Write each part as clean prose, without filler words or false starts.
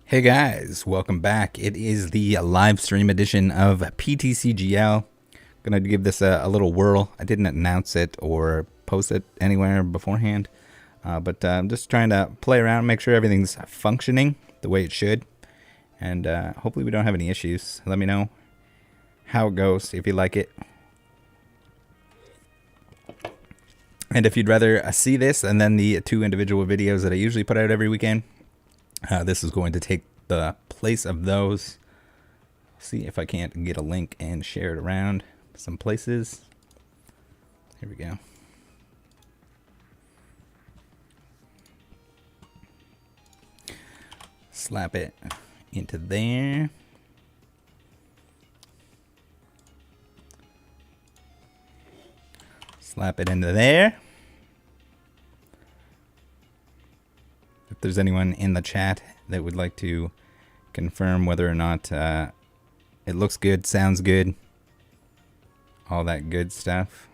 Hey guys, welcome back. It is the live stream edition of PTCGL. Gonna give this a little whirl. I didn't announce it or post it anywhere beforehand, but I'm just trying to play around, make sure everything's functioning the way it should, and hopefully we don't have any issues. Let me know how it goes, if you like it. And if you'd rather see this and then the two individual videos that I usually put out every weekend, this is going to take the place of those. See if I can't get a link and share it around some places. Here we go. Slap it into there. Slap it into there. If there's anyone in the chat that would like to confirm whether or not it looks good, sounds good, all that good stuff.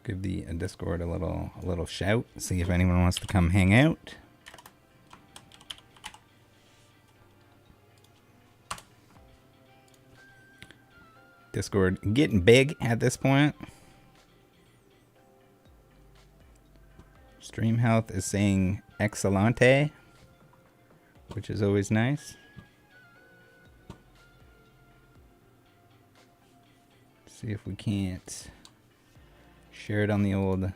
Give the Discord a little shout, see if anyone wants to come hang out. Discord getting big at this point. Stream Health is saying excelente, which is always nice. See if we can't share it on the old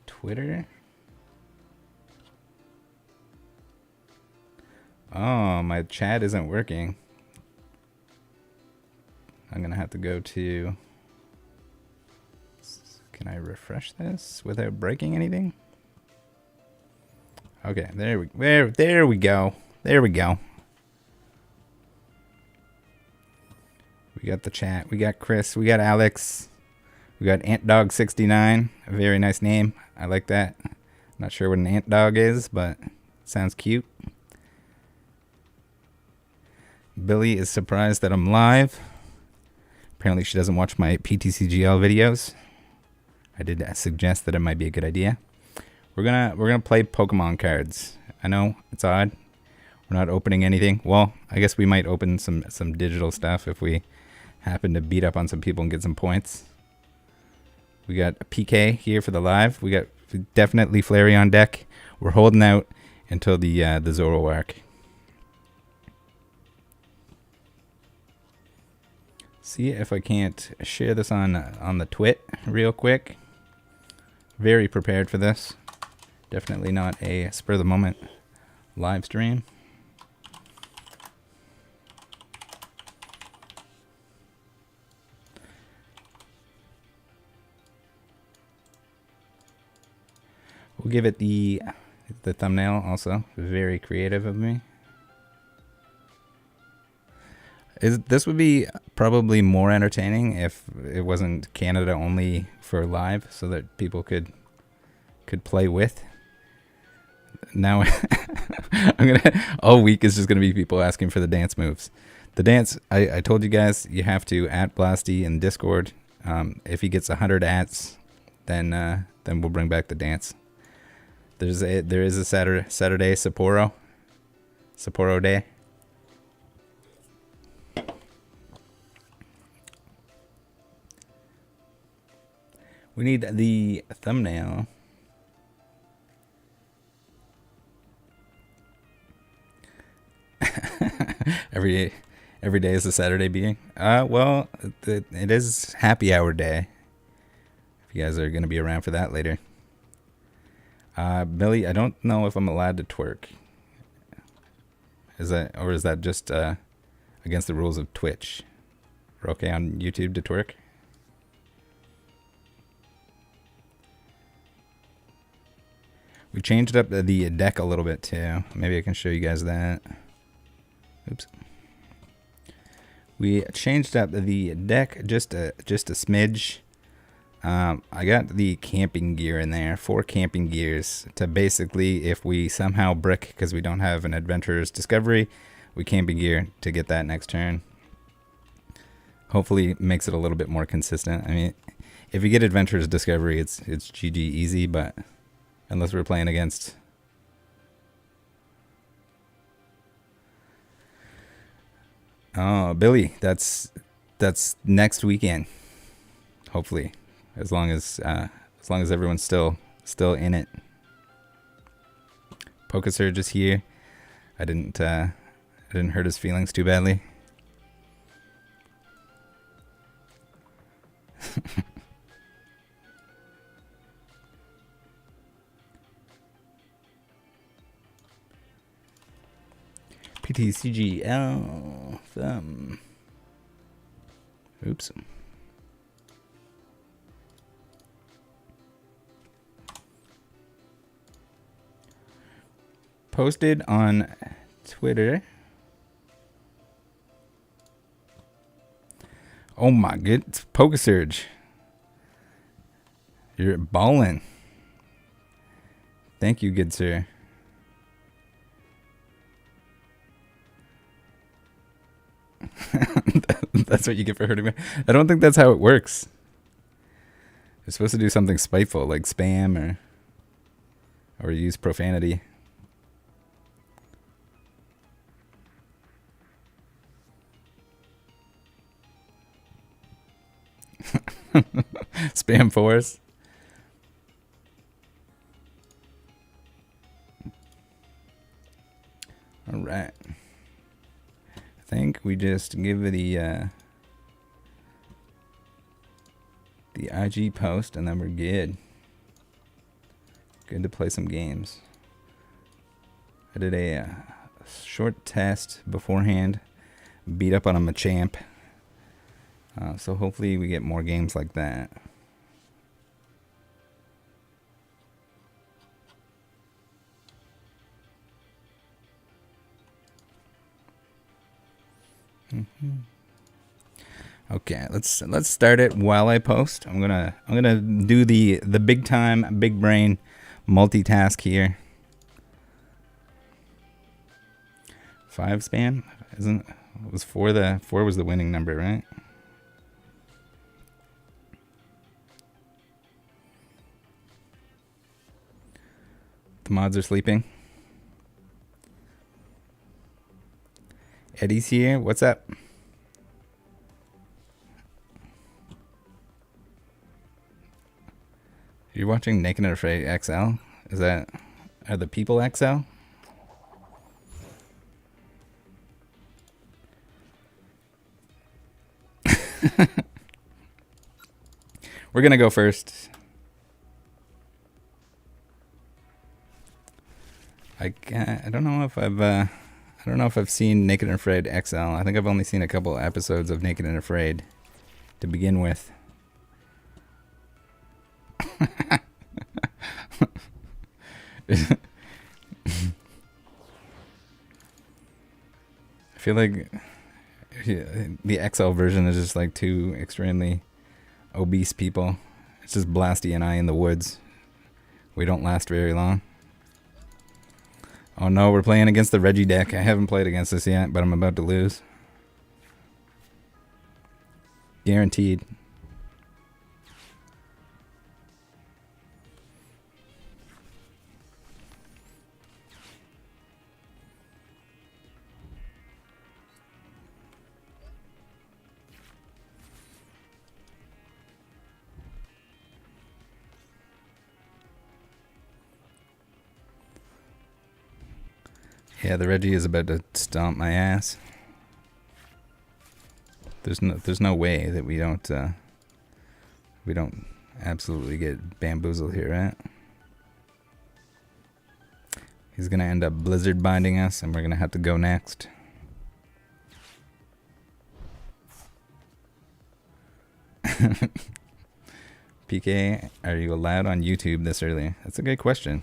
Twitter. Oh, my chat isn't working. I'm gonna have to go to. Can I refresh this without breaking anything? Okay, there we go. There we go. We got the chat. We got Chris. We got Alex. We got AntDog69. A very nice name. I like that. Not sure what an ant dog is, but it sounds cute. Billy is surprised that I'm live. Apparently she doesn't watch my PTCGL videos. I did suggest that it might be a good idea. We're gonna play Pokemon cards. I know it's odd. We're not opening anything. Well, I guess we might open some digital stuff if we happen to beat up on some people and get some points. We got a PK here for the live. We got definitely Flareon deck. We're holding out until the Zoroark. See if I can't share this on the Twit real quick. Very prepared for this. Definitely not a spur of the moment live stream. We'll give it the thumbnail also. Very creative of me. This would be probably more entertaining if it wasn't Canada only for live, so that people could play with. Now, all week is just gonna be people asking for the dance moves. The dance, I told you guys, you have to @ Blasty in Discord. If he gets 100 ats, then we'll bring back the dance. There is a Saturday Sapporo Day. We need the thumbnail. Every day is a Saturday being. Well, it is happy hour day. If you guys are gonna be around for that later. Billy, I don't know if I'm allowed to twerk. Is that just against the rules of Twitch? We're okay on YouTube to twerk? We changed up the deck a little bit too. Maybe I can show you guys that. Oops. We changed up the deck just a smidge. I got the camping gear in there, 4 camping gears to basically, if we somehow brick because we don't have an adventurer's discovery, with Camping Gear to get that next turn. Hopefully makes it a little bit more consistent. I mean, if you get Adventurer's Discovery, it's GG easy, but unless we're playing against... Oh, Billy, that's next weekend. Hopefully, as long as everyone's still in it. Pokesurge is here. I didn't hurt his feelings too badly. PTCGL. Oops. Posted on Twitter. Oh my goodness, Pokesurge. You're balling. Thank you, good sir. That's what you get for hurting me. I don't think that's how it works. You're supposed to do something spiteful, like spam or use profanity. Spam force. All right. I think we just give the IG post and then we're good. Good to play some games. I did a short test beforehand. Beat up on a Machamp. So hopefully we get more games like that. Okay, let's start it while I post. I'm gonna do the big time, big brain multitask here. 5 spam isn't it was 4 was the winning number, right? The mods are sleeping. Eddie's here. What's up? You're watching Naked and Afraid XL? Are the people XL? We're gonna go first. I don't know if I've seen Naked and Afraid XL. I think I've only seen a couple episodes of Naked and Afraid to begin with. I feel like the XL version is just like 2 extremely obese people. It's just Blasty and I in the woods. We don't last very long. Oh no, we're playing against the Reggie deck. I haven't played against this yet, but I'm about to lose. Guaranteed. Yeah, the Reggie is about to stomp my ass. There's no way that we don't absolutely get bamboozled here, right? He's gonna end up blizzard binding us, and we're gonna have to go next. PK, are you allowed on YouTube this early? That's a good question.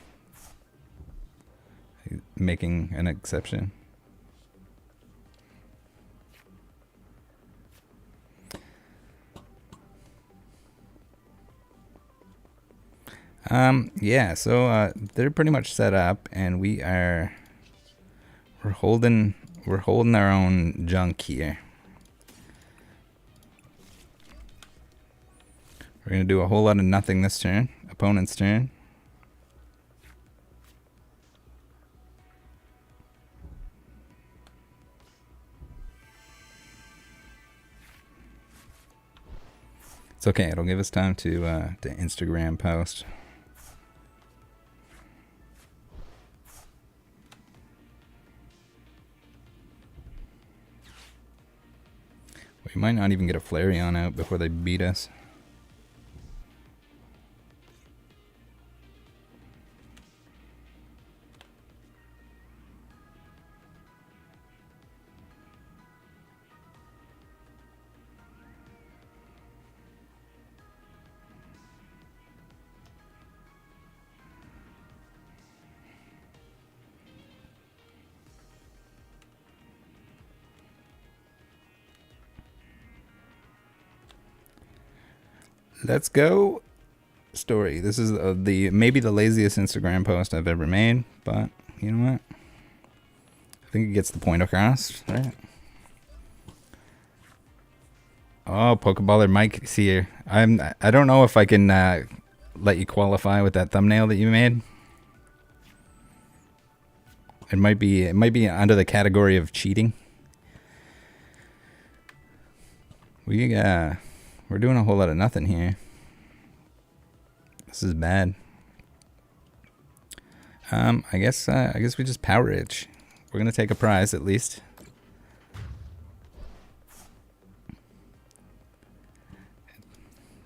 Making an exception. Yeah, so they're pretty much set up, and we're holding We're holding our own junk here. We're going to do a whole lot of nothing this turn. Opponent's turn. It's okay. It'll give us time to Instagram post. We might not even get a Flareon out before they beat us. Let's go. Story. This is maybe the laziest Instagram post I've ever made, but you know what? I think it gets the point across, right? Oh, Pokeballer Mike's here. I don't know if I can let you qualify with that thumbnail that you made. It might be under the category of cheating. We're doing a whole lot of nothing here. This is bad. I guess we just power itch. We're gonna take a prize at least.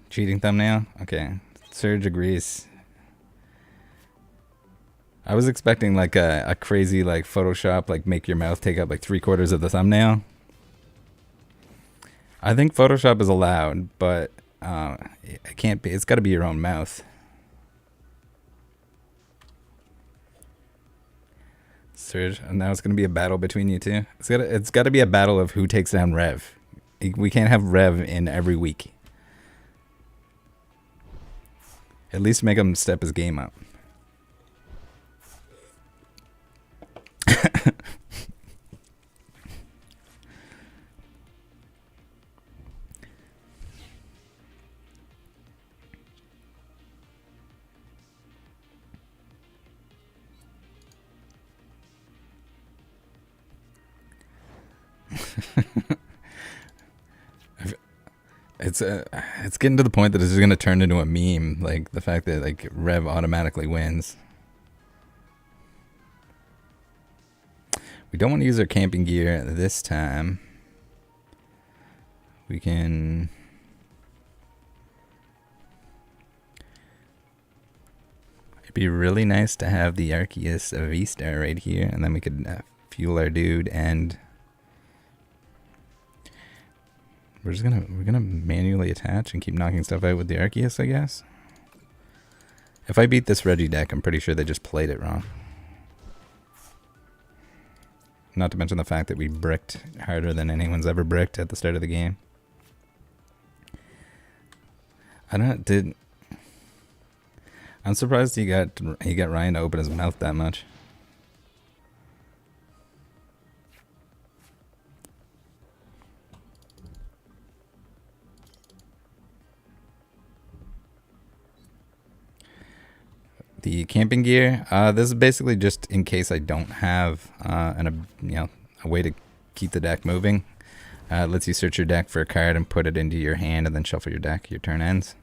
Cheating thumbnail? Okay. Serge agrees. I was expecting like a crazy like Photoshop, like make your mouth take up like 3/4 of the thumbnail. I think Photoshop is allowed, but it can't be. It's got to be your own mouth. Serge, and now it's gonna be a battle between you two. It's got to be a battle of who takes down Rev. We can't have Rev in every week. At least make him step his game up. It's getting to the point that this is going to turn into a meme, like the fact that like Rev automatically wins. We don't want to use our camping gear this time. We can... It'd be really nice to have the Arceus V-Star right here, and then we could fuel our dude, and we're gonna manually attach and keep knocking stuff out with the Arceus, I guess. If I beat this Reggie deck, I'm pretty sure they just played it wrong. Not to mention the fact that we bricked harder than anyone's ever bricked at the start of the game. I'm surprised he got Ryan to open his mouth that much. The camping gear, this is basically just in case I don't have a way to keep the deck moving. It lets you search your deck for a card and put it into your hand and then shuffle your deck. Your turn ends.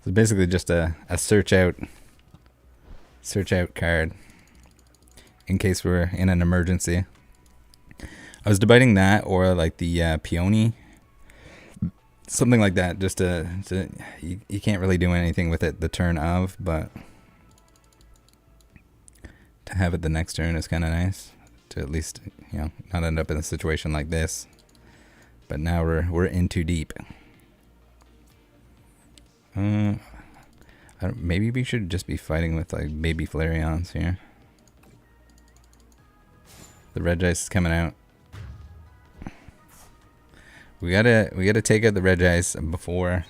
So basically just a search out card in case we're in an emergency. I was debating that or like the Peony. Something like that, just you can't really do anything with it the turn of, but to have it the next turn is kind of nice. To at least, not end up in a situation like this. But now we're in too deep. Maybe we should just be fighting with like baby Flareons here. The red ice is coming out. We gotta take out the red ice before.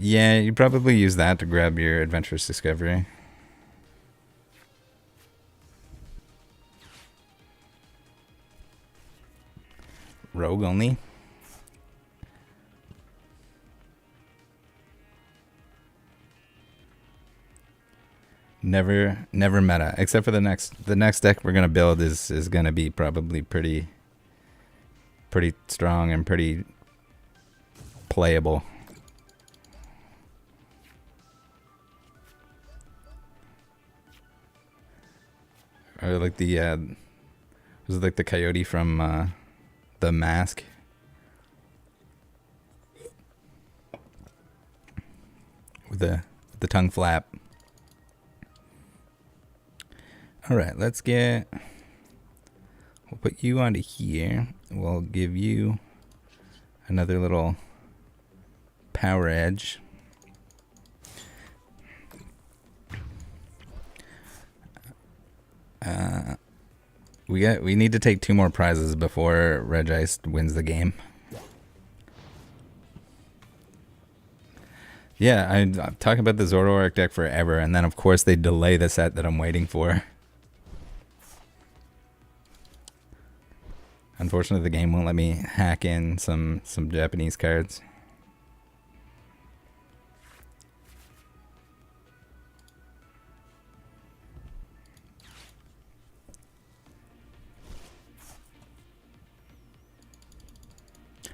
Yeah, you probably use that to grab your Adventurous Discovery. Rogue only. Never meta, except for the next deck we're gonna build is gonna be probably pretty strong and pretty playable. Or like the was it like the coyote from the Mask? With the tongue flap. Alright, let's get... We'll put you onto here. We'll give you another little power edge. We need to take 2 more prizes before Reggie wins the game. Yeah, I'm talking about the Zoroark deck forever, and then of course they delay the set that I'm waiting for. Unfortunately, the game won't let me hack in some Japanese cards.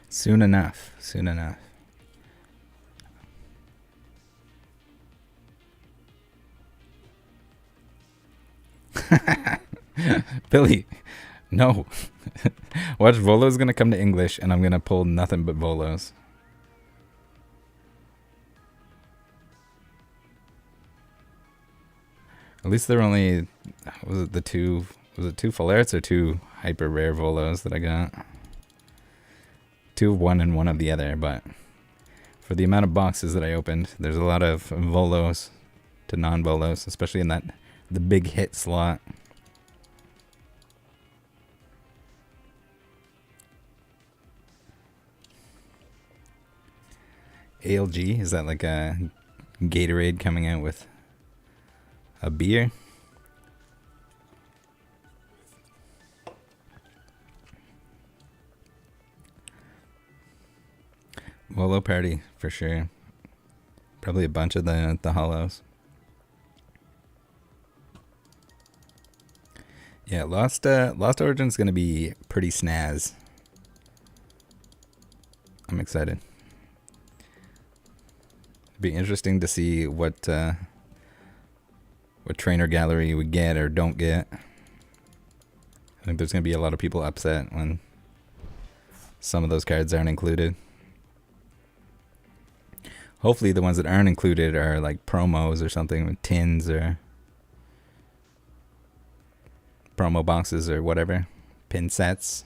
Soon enough. Soon enough. Billy, no. Watch, Volo's gonna come to English and I'm gonna pull nothing but Volos. At least they're only, was it 2 Flareons or 2 hyper rare Volos that I got? 2 of one and 1 of the other, but for the amount of boxes that I opened, there's a lot of Volos to non-Volos, especially in the big hit slot. ALG, is that like a Gatorade coming out with a beer? Volo party for sure. Probably a bunch of the hollows. Yeah, Lost Origin's gonna be pretty snaz. I'm excited. It'd be interesting to see what trainer gallery we get or don't get. I think there's gonna be a lot of people upset when some of those cards aren't included. Hopefully the ones that aren't included are like promos or something with tins or promo boxes or whatever. Pin sets.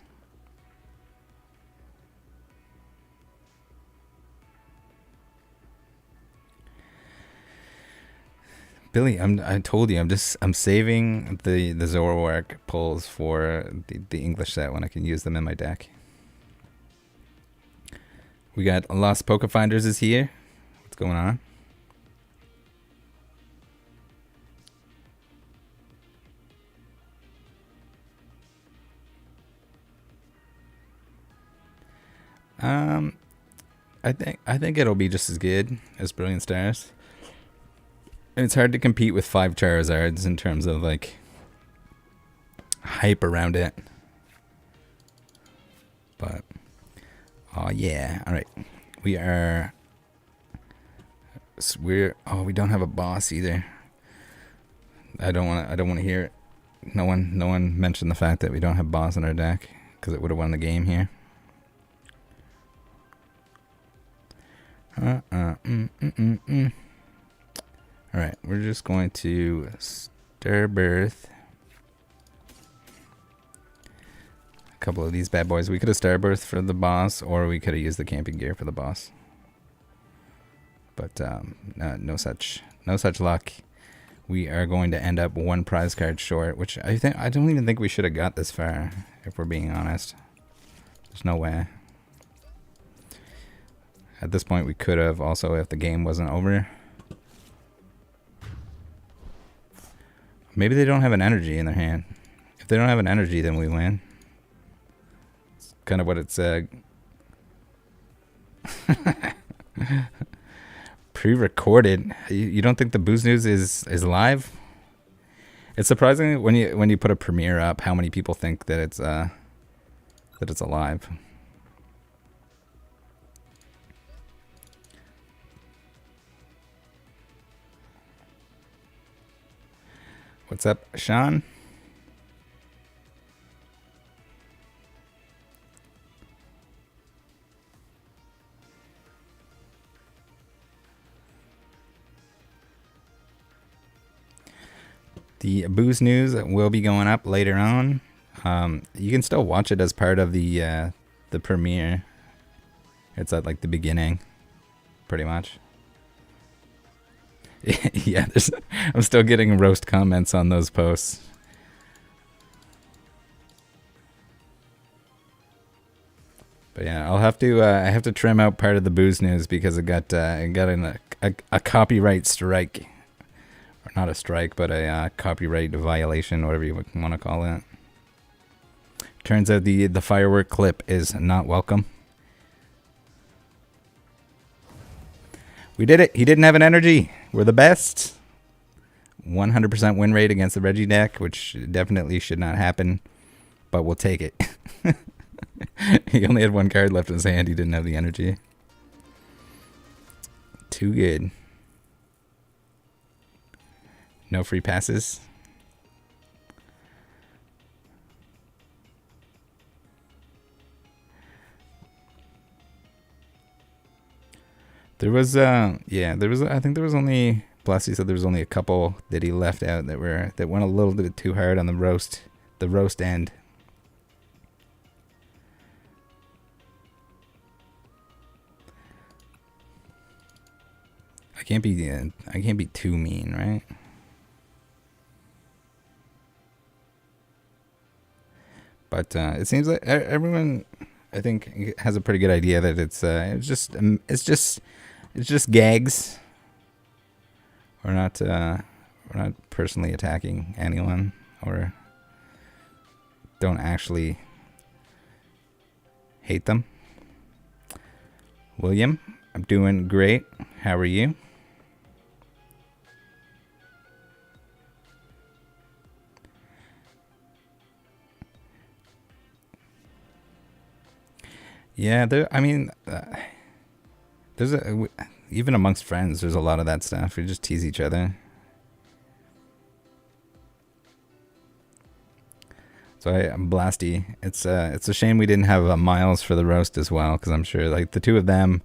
Billy, I told you, I'm saving the Zoroark pulls for the English set when I can use them in my deck. We got Lost Pokefinders is here. What's going on? I think it'll be just as good as Brilliant Stars. It's hard to compete with 5 Charizards in terms of like hype around it. But oh yeah, all right. We don't have a boss either. I don't want to hear it. No one mentioned the fact that we don't have boss in our deck because it would have won the game here. Alright, we're just going to Stir Birth a couple of these bad boys. We could have Star Birth for the boss, or we could have used the Camping Gear for the boss. But no such luck. We are going to end up 1 prize card short, which I don't even think we should have got this far, if we're being honest. There's no way. At this point, we could have also if the game wasn't over. Maybe they don't have an energy in their hand. If they don't have an energy, then we win. It's kind of what it said. Pre-recorded. You don't think the Booze News is live? It's surprising when you put a premiere up how many people think that it's alive. What's up, Sean? The Booze News will be going up later on. You can still watch it as part of the premiere. It's at like the beginning, pretty much. Yeah, I'm still getting roast comments on those posts. But yeah, I'll have to I have to trim out part of the Booze News because it got a copyright strike. Or not a strike, but a copyright violation, whatever you want to call it. Turns out the firework clip is not welcome. We did it. He didn't have an energy. We're the best. 100% win rate against the Reggie deck, which definitely should not happen, but we'll take it. He only had one card left in his hand. He didn't have the energy. Too good. No free passes. There was I think there was only Blessy said there was only a couple that he left out that went a little bit too hard on the roast end. I can't be too mean, right? But it seems like everyone, I think, has a pretty good idea that it's just gags. We're not personally attacking anyone, or don't actually hate them. William, I'm doing great. How are you? Yeah, even amongst friends, there's a lot of that stuff. We just tease each other. So I'm Blasty. It's a shame we didn't have Miles for the roast as well, because I'm sure like the two of them,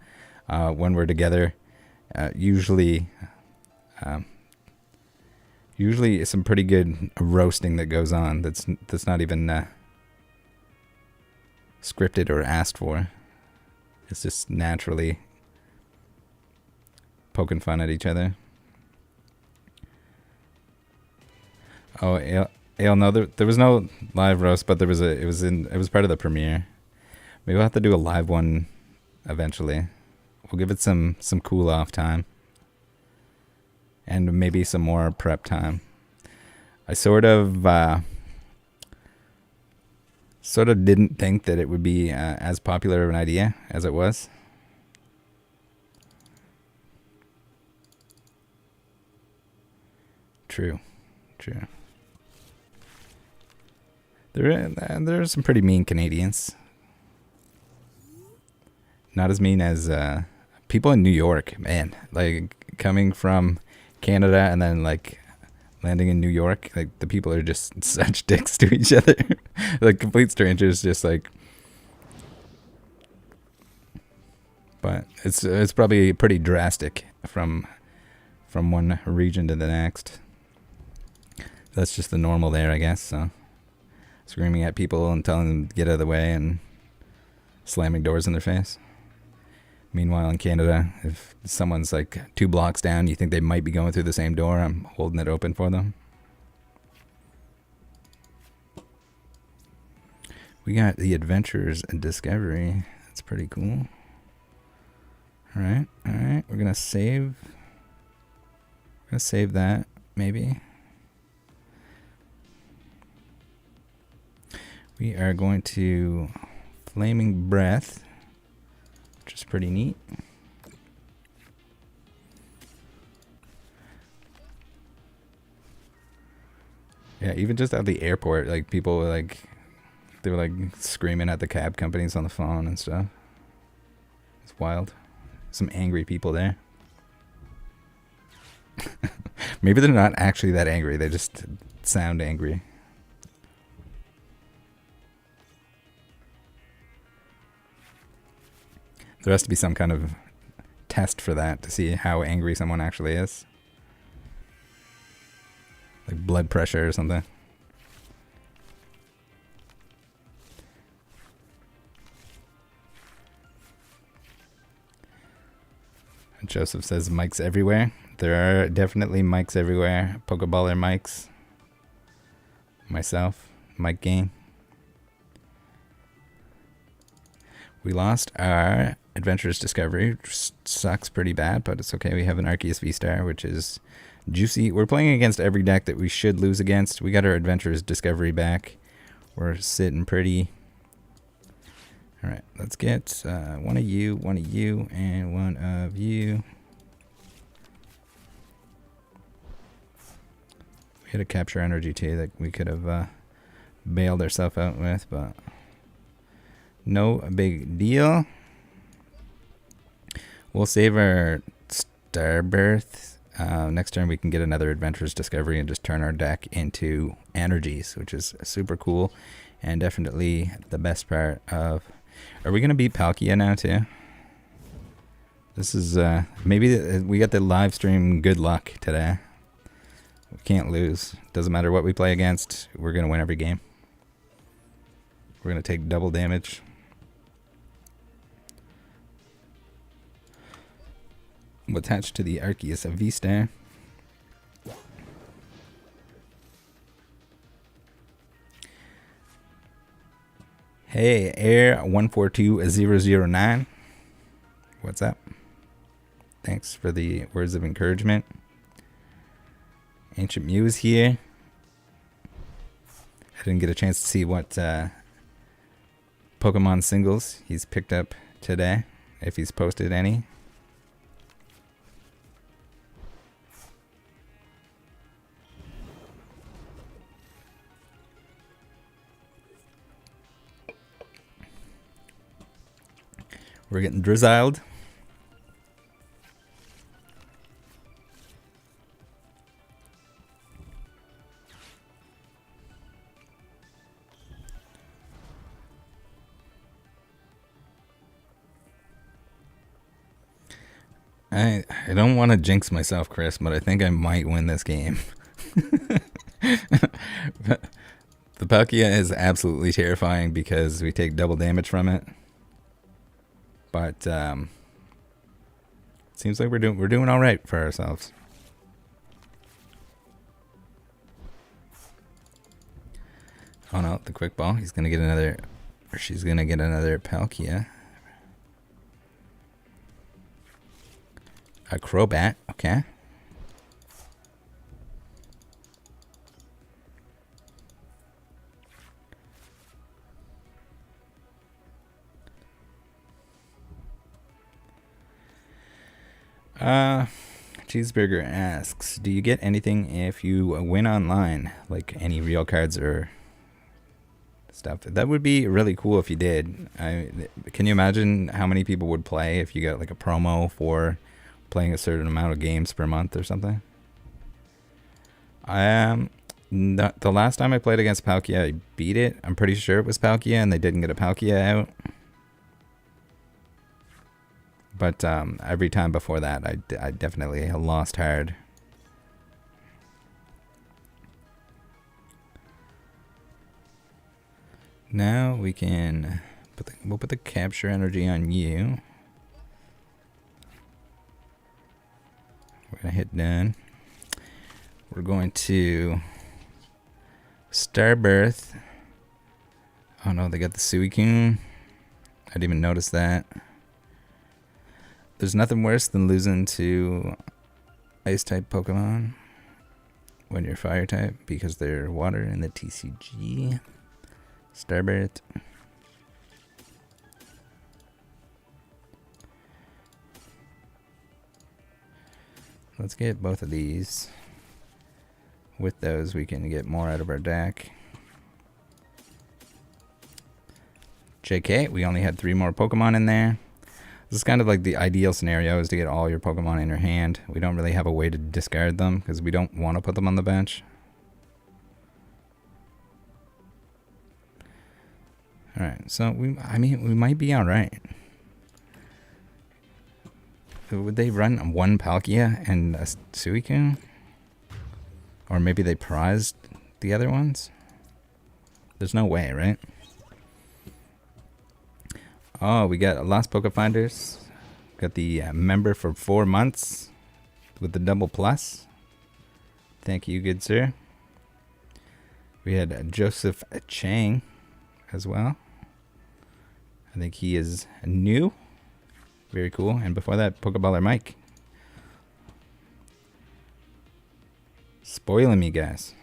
when we're together, usually some pretty good roasting that goes on. That's not even scripted or asked for. It's just naturally poking fun at each other. Oh, Ale, no, there was no live roast, but it was part of the premiere. Maybe we'll have to do a live one eventually. We'll give it some cool off time. And maybe some more prep time. I sort of didn't think that it would be as popular of an idea as it was. True. There are some pretty mean Canadians. Not as mean as people in New York, man. Like coming from Canada and then like landing in New York, like the people are just such dicks to each other. Like complete strangers, just like. But it's probably pretty drastic from one region to the next. That's just the normal there, I guess. So screaming at people and telling them to get out of the way and slamming doors in their face. Meanwhile, in Canada, if someone's like 2 blocks down, you think they might be going through the same door, I'm holding it open for them. We got the Adventures and Discovery. That's pretty cool. All right. We're gonna save. We're gonna save that maybe. We are going to Flaming Breath, which is pretty neat. Yeah, even just at the airport, like people were like, they were like screaming at the cab companies on the phone and stuff. It's wild. Some angry people there. Maybe they're not actually that angry. They just sound angry. There has to be some kind of test for that to see how angry someone actually is. Like blood pressure or something. And Joseph says mics everywhere. There are definitely mics everywhere. Pokeballer mics. Myself. Mic Gang. We lost our Adventurous Discovery, which sucks pretty bad, but it's okay. We have an Arceus VSTAR, which is juicy. We're playing against every deck that we should lose against. We got our Adventurous Discovery back. We're sitting pretty. All right, let's get one of you, and one of you. We had a Capture Energy too that we could have bailed ourselves out with, but no big deal. We'll save our Starbirth. Next turn we can get another Adventurous Discovery and just turn our deck into energies, which is super cool and definitely the best part of... Are we going to beat Palkia now too? This is maybe we got the live stream good luck today. We can't lose. Doesn't matter what we play against. We're going to win every game. We're going to take double damage. Attached to the Arceus VSTAR. Hey, Air 142009. What's up? Thanks for the words of encouragement. Ancient Muse here. I didn't get a chance to see what Pokemon singles he's picked up today, if he's posted any. We're getting drizzled. I don't want to jinx myself, Chris, but I think I might win this game. The Palkia is absolutely terrifying because we take double damage from it. But seems like we're doing all right for ourselves. Oh no, the quick ball. He's gonna get another, or she's gonna get another Palkia. A Crobat, okay. Cheeseburger asks, do you get anything if you win online? Like any real cards or stuff? That would be really cool if you did. Can you imagine how many people would play if you got like a promo for playing a certain amount of games per month or something? The last time I played against Palkia, I beat it. I'm pretty sure it was Palkia and they didn't get a Palkia out. But every time before that, I definitely lost hard. Now we can we'll put the Capture Energy on you. We're gonna hit done. We're going to Starbirth. Oh no, they got the Suicune. I didn't even notice that. There's nothing worse than losing to ice type Pokemon when you're fire type because they're water in the TCG. Starbird. Let's get both of these. With those, we can get more out of our deck. JK, we only had 3 more Pokemon in there. This is kind of like the ideal scenario, is to get all your Pokemon in your hand. We don't really have a way to discard them because we don't want to put them on the bench. Alright, so we might be alright. Would they run 1 Palkia and a Suicune? Or maybe they prized the other ones? There's no way, right? Oh, we got Lost Poke Finders. Got the member for 4 months with the double plus. Thank you, good sir. We had Joseph Chang as well. I think he is new. Very cool. And before that, Pokeballer Mike. Spoiling me, guys.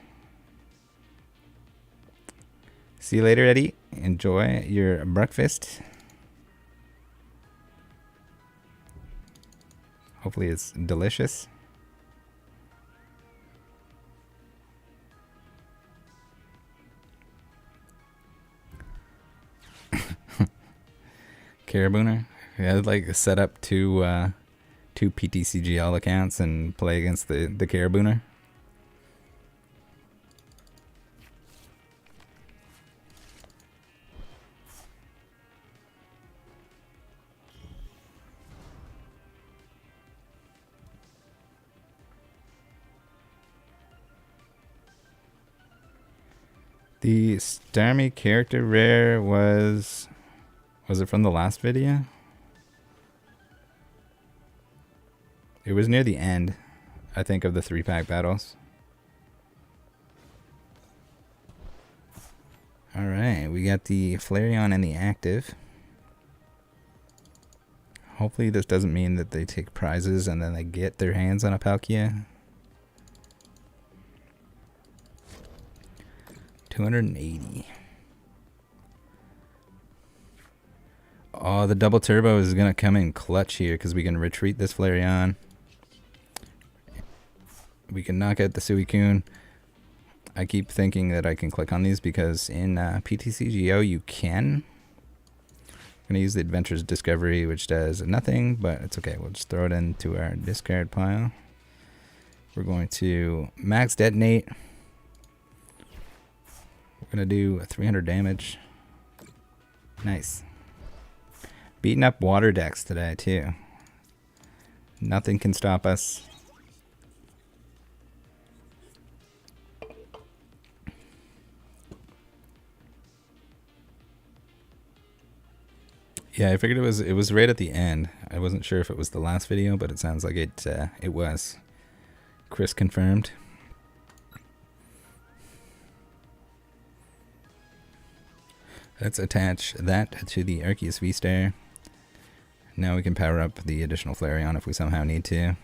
See you later, Eddie. Enjoy your breakfast. Hopefully it's delicious. Carabooner. Yeah, I'd like set up two PTCGL accounts and play against the Carabooner. The Starmie character rare was it from the last video? It was near the end, I think, of the 3-pack battles. Alright, we got the Flareon and the active. Hopefully this doesn't mean that they take prizes and then they get their hands on a Palkia. 280. Oh, the double turbo is going to come in clutch here because we can retreat this Flareon. We can knock out the Suicune. I keep thinking that I can click on these because in PTCGO you can. I'm going to use the Adventures Discovery, which does nothing, but it's okay. We'll just throw it into our discard pile. We're going to max detonate. We're going to do 300 damage. Nice. Beating up water decks today, too. Nothing can stop us. Yeah, I figured it was right at the end. I wasn't sure if it was the last video, but it sounds like it was. Chris confirmed. Let's attach that to the Arceus V-STAR. Now we can power up the additional Flareon if we somehow need to.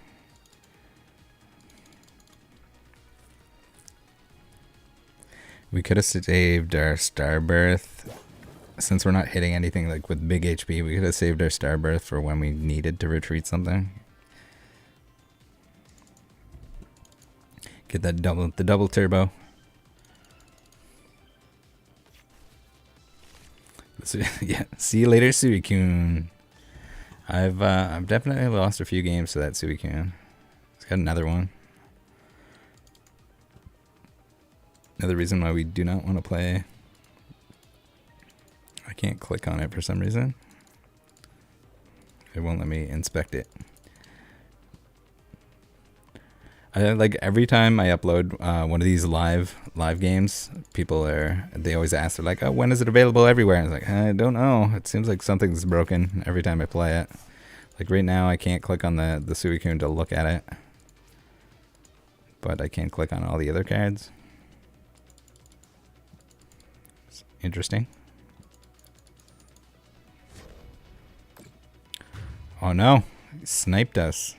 We could have saved our Starbirth. Since we're not hitting anything like with big HP, we could have saved our Starbirth for when we needed to retreat something. Get that the double turbo. Yeah, see you later, Suicune. I've definitely lost a few games to that Suicune. It's got another one. Another reason why we do not want to play. I can't click on it for some reason. It won't let me inspect it. Like every time I upload one of these live games, they always ask, they're like, oh, when is it available everywhere? And it's like, I don't know. It seems like something's broken every time I play it. Like right now I can't click on the Suicune to look at it. But I can click on all the other cards. It's interesting. Oh no. He sniped us.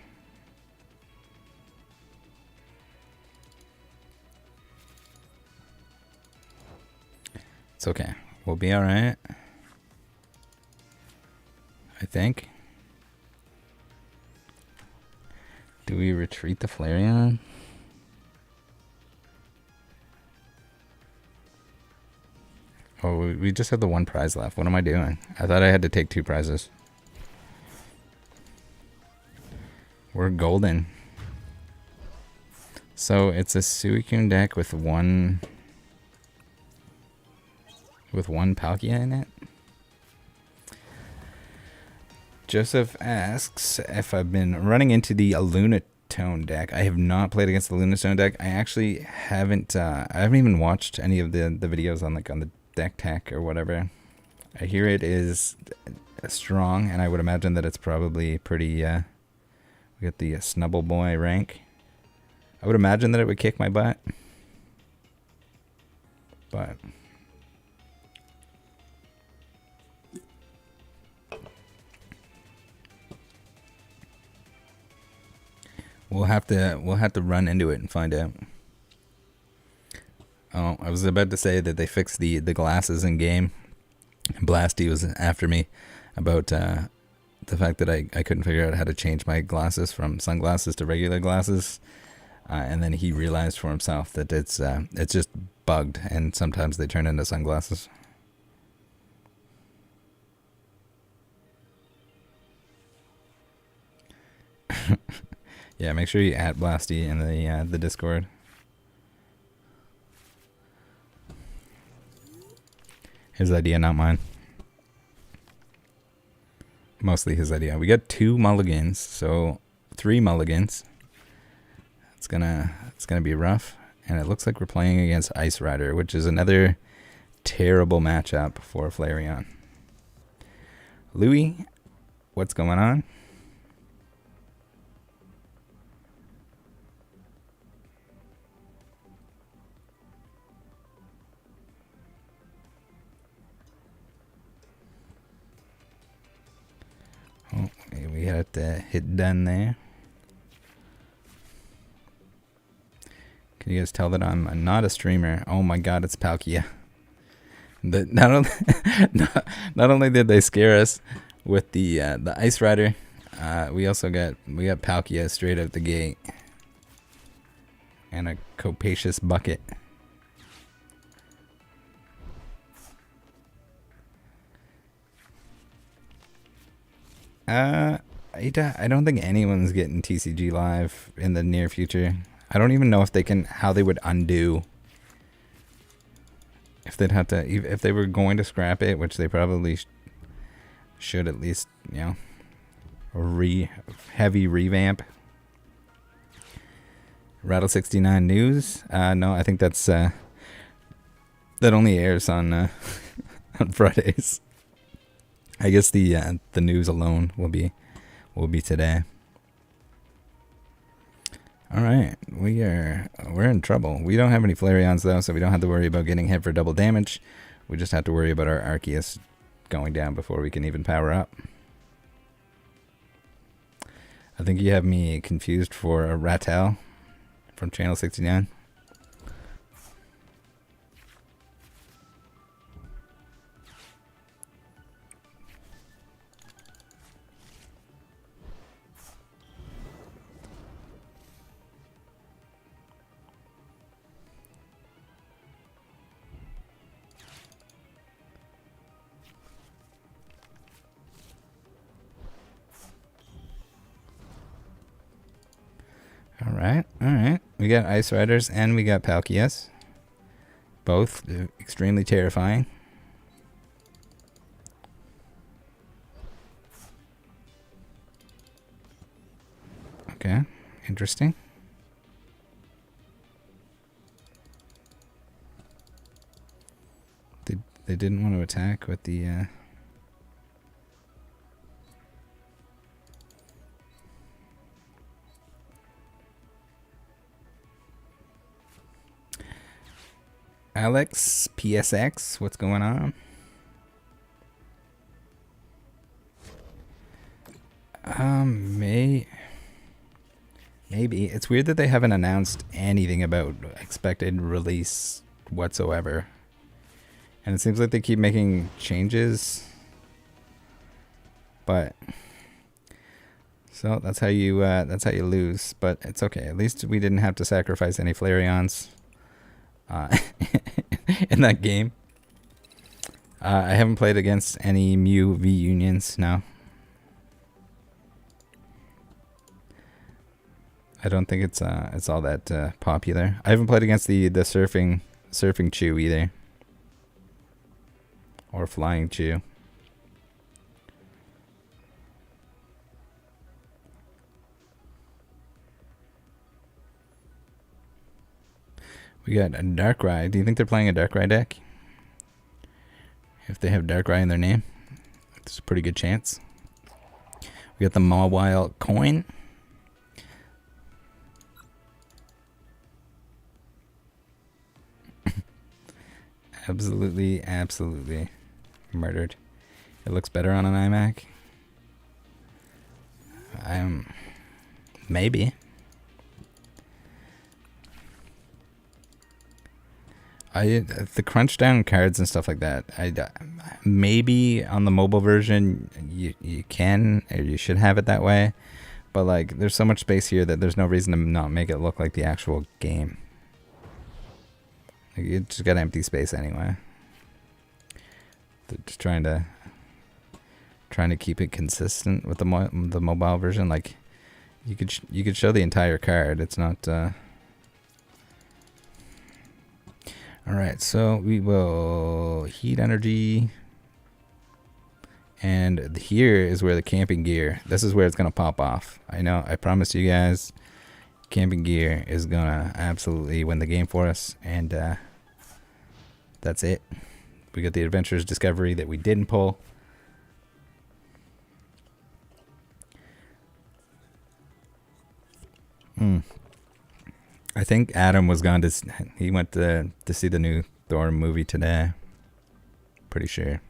It's okay. We'll be alright. I think. Do we retreat the Flareon? Oh, we just have the one prize left. What am I doing? I thought I had to take 2 prizes. We're golden. So it's a Suicune deck with one Palkia in it. Joseph asks if I've been running into the Lunatone deck. I have not played against the Lunatone deck. I actually haven't. I haven't even watched any of the videos on the deck tech or whatever. I hear it is strong, and I would imagine that it's probably pretty. We got the Snubble Boy rank. I would imagine that it would kick my butt, but. We'll have to run into it and find out. Oh, I was about to say that they fixed the glasses in game. Blasty was after me about the fact that I couldn't figure out how to change my glasses from sunglasses to regular glasses, and then he realized for himself that it's just bugged, and sometimes they turn into sunglasses. Yeah, make sure you add Blasty in the Discord. His idea, not mine. Mostly his idea. We got 2 mulligans, so 3 mulligans. It's gonna be rough, and it looks like we're playing against Ice Rider, which is another terrible matchup for Flareon. Louis, what's going on? Oh, we had the hit done there. Can you guys tell that I'm not a streamer? Oh my god, it's Palkia. Not only did they scare us with the Ice Rider, we got Palkia straight out the gate. And a capacious bucket. I don't think anyone's getting TCG live in the near future. I don't even know if how they would undo. If they'd have to, if they were going to scrap it, which they probably should at least, you know, heavy revamp. Rattle 69 News. No, I think that's that only airs on on Fridays. I guess the news alone will be today. All right, we're in trouble. We don't have any Flareons though, so we don't have to worry about getting hit for double damage. We just have to worry about our Arceus going down before we can even power up. I think you have me confused for a Rattel from Channel 69. All right. We got Ice Riders and we got Palkias. Both extremely terrifying. Okay, interesting. They didn't want to attack with the Alex PSX, what's going on? Maybe. It's weird that they haven't announced anything about expected release whatsoever. And it seems like they keep making changes. But so that's how you lose, but it's okay. At least we didn't have to sacrifice any Flareons in that game. I haven't played against any Mew V Unions, no. I don't think it's all that popular. I haven't played against the surfing Chew either, or flying Chew. We got a Darkrai. Do you think they're playing a Darkrai deck? If they have Darkrai in their name, it's a pretty good chance. We got the Mawile coin. Absolutely murdered. It looks better on an iMac. Maybe. The crunch down cards and stuff like that. Maybe on the mobile version you can, or you should have it that way, but like there's so much space here that there's no reason to not make it look like the actual game. Like, you just got empty space anyway. They're just trying to keep it consistent with the mobile version. Like you could show the entire card. It's not. All right, so we will Heat Energy, and here is where the Camping Gear. This is where it's gonna pop off. I know. I promised you guys, Camping Gear is gonna absolutely win the game for us, and that's it. We got the Adventures Discovery that we didn't pull. I think Adam was gone to. He went to see the new Thor movie today. Pretty sure.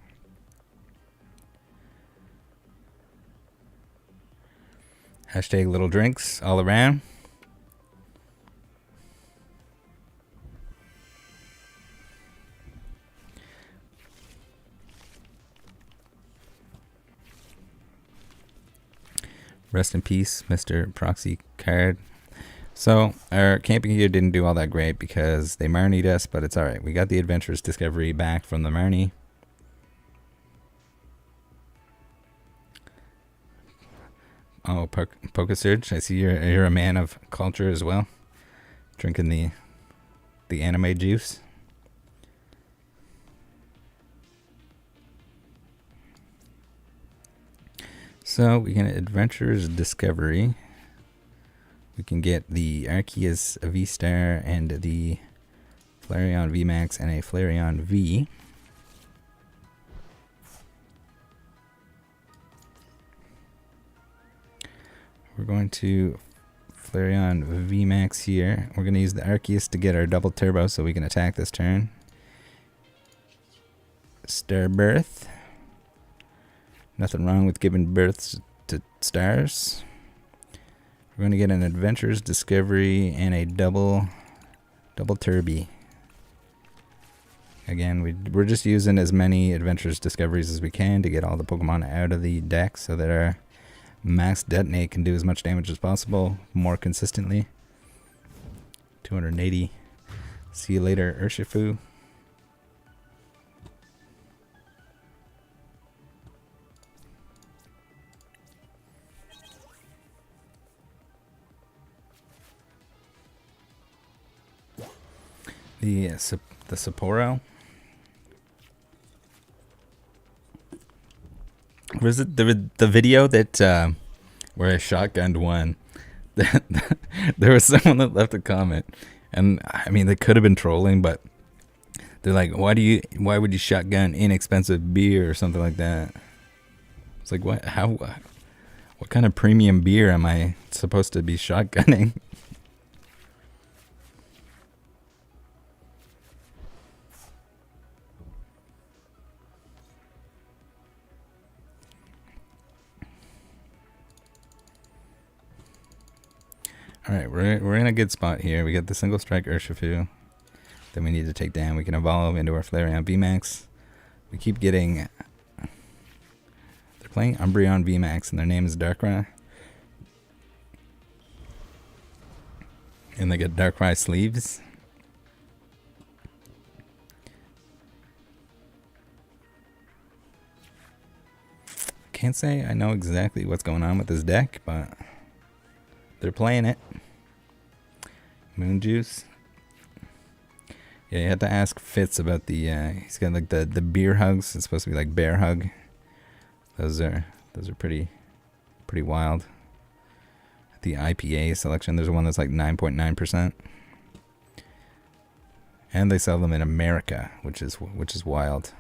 Hashtag little drinks all around. Rest in peace, Mr. Proxy Card. So, our Camping Gear didn't do all that great because they Marnied us, but it's alright. We got the Adventures Discovery back from the Marnie. Oh, Pokesurge, I see you're a man of culture as well. Drinking the anime juice. So, we can Adventures Discovery. We can get the Arceus VSTAR and the Flareon VMAX and a Flareon V. We're going to Flareon VMAX here. We're going to use the Arceus to get our double turbo so we can attack this turn. Star Birth. Nothing wrong with giving births to stars. We're going to get an Adventures Discovery and a double Turby. Again, we're just using as many Adventures Discoveries as we can to get all the Pokemon out of the deck so that our Max Detonate can do as much damage as possible more consistently. 280. See you later, Urshifu. The Sapporo. Was it the video that where I shotgunned one? There was someone that left a comment, and I mean they could have been trolling, but they're like, why would you shotgun inexpensive beer or something like that? It's like, what kind of premium beer am I supposed to be shotgunning? Alright, we're in a good spot here. We got the single strike Urshifu that we need to take down. We can evolve into our Flareon VMAX. We keep getting... They're playing Umbreon VMAX and their name is Darkrai. And they get Darkrai sleeves. Can't say I know exactly what's going on with this deck, but they're playing it. Moon Juice. Yeah, you had to ask Fitz about the he's got like the beer hugs. It's supposed to be like bear hug. Those are pretty wild. The IPA selection, there's one that's like 9.9%. And they sell them in America, which is wild.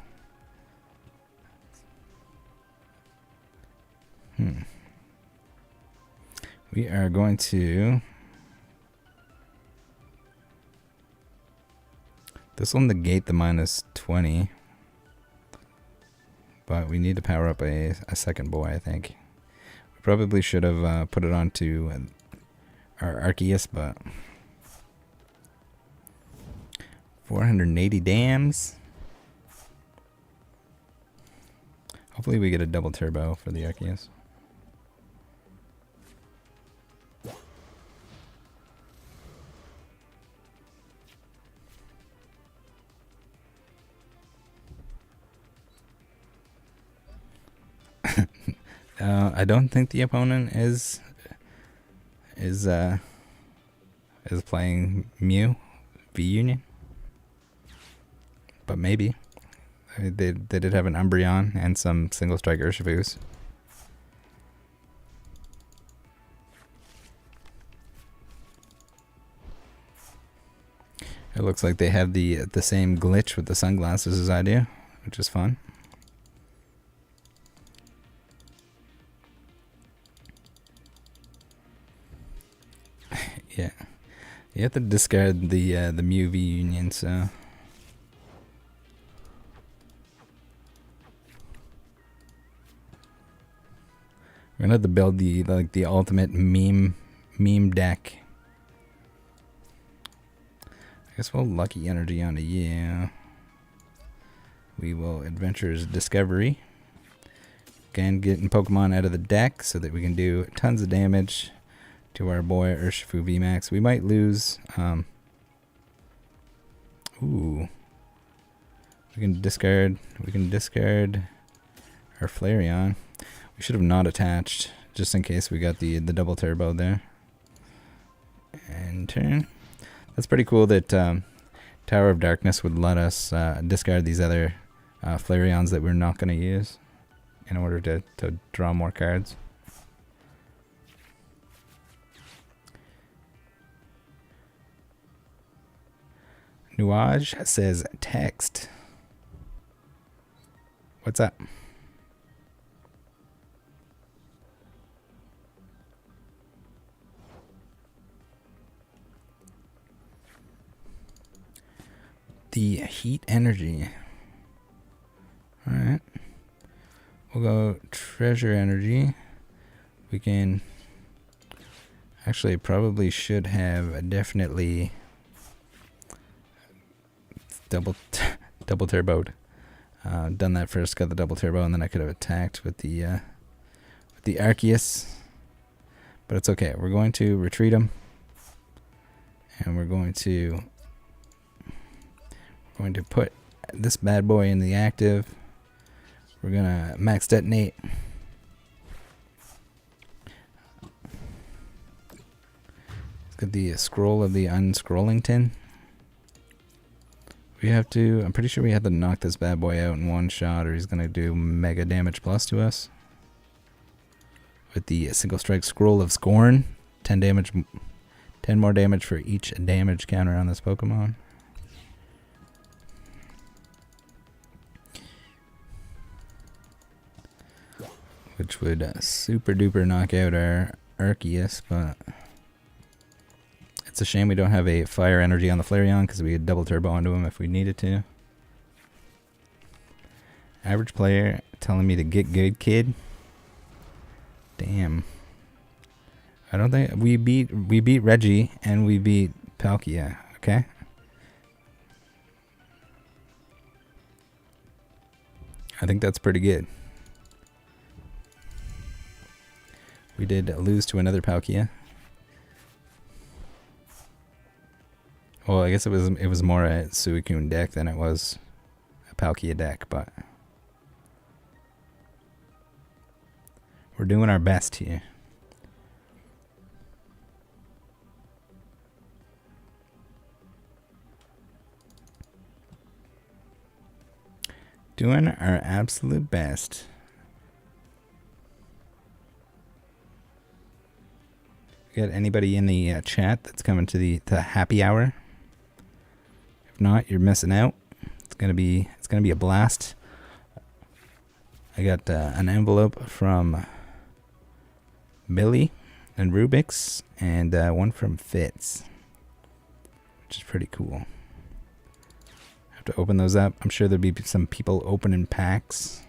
We are going to... This will negate the -20. But we need to power up a second boy, I think. We probably should have put it onto our Arceus, but... 480 dams. Hopefully we get a double turbo for the Arceus. I don't think the opponent is playing Mew V Union, but maybe they did have an Umbreon and some single strike Urshifus. It looks like they have the same glitch with the sunglasses as I do, which is fun. Yeah, you have to discard the Mew V Union, so we're gonna have to build the ultimate meme deck. I guess we'll Lucky Energy onto you. We will Adventures Discovery. Again, getting Pokemon out of the deck so that we can do tons of damage to our boy Urshifu VMAX. We might lose. Ooh. We can discard our Flareon. We should have not attached, just in case we got the double turbo there. And turn. That's pretty cool that Tower of Darkness would let us discard these other Flareons that we're not going to use in order to draw more cards. Nuage says text. What's up? The Heat Energy. Alright. We'll go Treasure Energy. We can... Actually, probably should have definitely... double turboed. Done that first, got the double turbo, and then I could have attacked with the Arceus. But it's okay. We're going to retreat him, and we're going to put this bad boy in the active. We're gonna max detonate. Let's get the scroll of the unscrollington. We have to, I'm pretty sure we have to knock this bad boy out in one shot or he's going to do mega damage plus to us. With the single strike Scroll of Scorn, 10 damage, 10 more damage for each damage counter on this Pokemon. Which would super duper knock out our Arceus, but... It's a shame we don't have a fire energy on the Flareon because we could double turbo onto him if we needed to. Average player telling me to get good, kid. Damn. I don't think we beat Reggie and we beat Palkia. Okay. I think that's pretty good. We did lose to another Palkia. Well, I guess it was more a Suicune deck than it was a Palkia deck, but we're doing our best here. Doing our absolute best. Got anybody in the chat that's coming to the happy hour? If not, you're missing out. It's gonna be a blast. I got an envelope from Billy and Rubik's and one from Fitz, which is pretty cool. Have to open those up. I'm sure there'll be some people opening packs.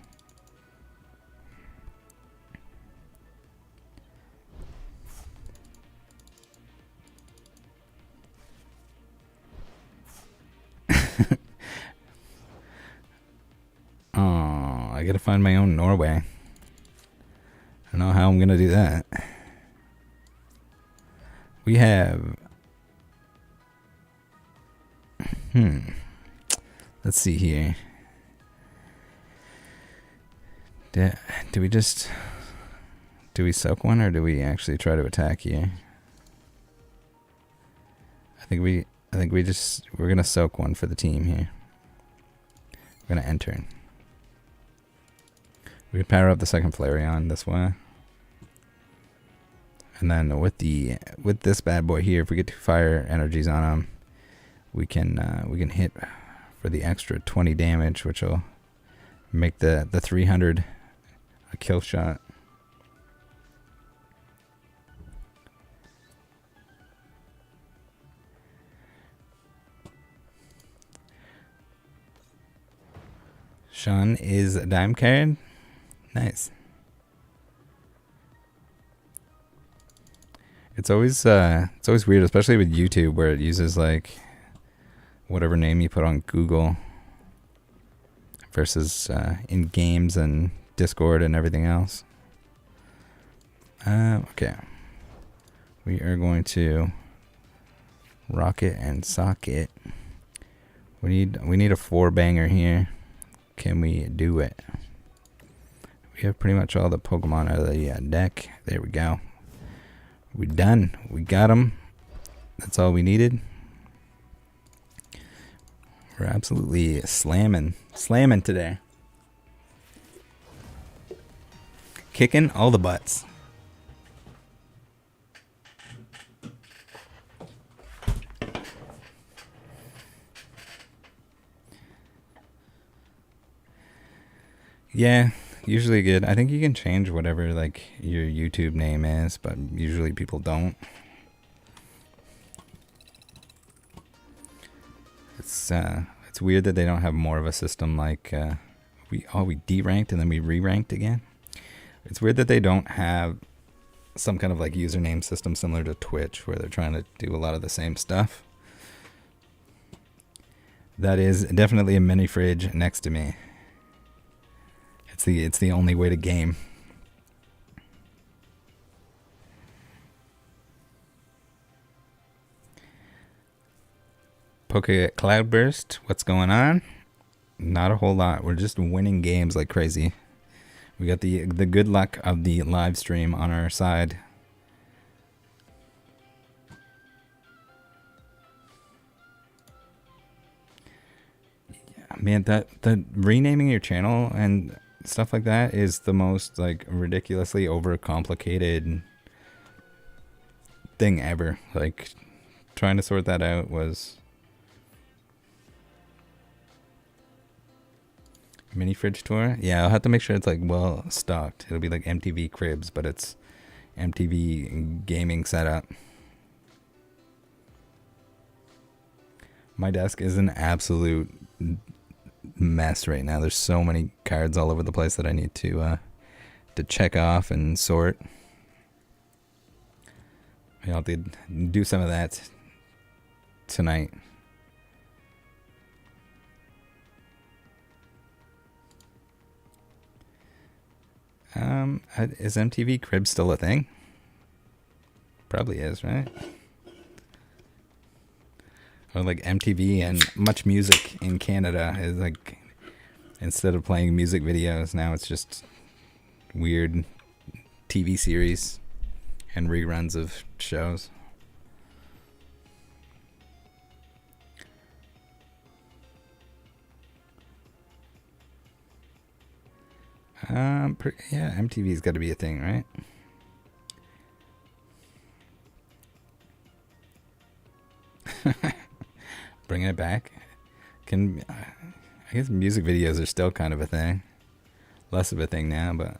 Oh, I gotta find my own Norway. I don't know how I'm gonna do that. We have... Let's see here. Do we soak one or do we actually try to attack here? I think we're gonna soak one for the team here. We're gonna enter. We can power up the second Flareon this way. And then with this bad boy here, if we get 2 fire energies on him, we can hit for the extra 20 damage, which will make the 300 a kill shot. Sean is a dime card. Nice. It's always weird, especially with YouTube, where it uses like whatever name you put on Google versus in games and Discord and everything else. Okay. We are going to rocket and socket. We need a 4-banger here. Can we do it? We have pretty much all the Pokemon out of the deck. There we go. We're done. We got them. That's all we needed. We're absolutely slamming today. Kicking all the butts. Yeah, usually good. I think you can change whatever like your YouTube name is, but usually people don't. It's weird that they don't have more of a system like we deranked and then we re-ranked again. It's weird that they don't have some kind of like username system similar to Twitch where they're trying to do a lot of the same stuff. That is definitely a mini fridge next to me. It's the only way to game. Poke Cloudburst, what's going on? Not a whole lot. We're just winning games like crazy. We got the good luck of the live stream on our side. Yeah, man, the renaming your channel and stuff like that is the most like ridiculously overcomplicated thing ever. Like trying to sort that out was mini fridge tour. Yeah, I'll have to make sure it's like well stocked. It'll be like MTV Cribs, but it's MTV gaming setup. My desk is an absolute mess right now. There's so many cards all over the place that I need to check off and sort. I'll have to do some of that tonight. Is MTV Crib still a thing? Probably is, right? Or like MTV and Much Music in Canada is like, instead of playing music videos, now it's just weird TV series and reruns of shows. Yeah, MTV's got to be a thing, right? Bringing it back. I guess music videos are still kind of a thing. Less of a thing now, but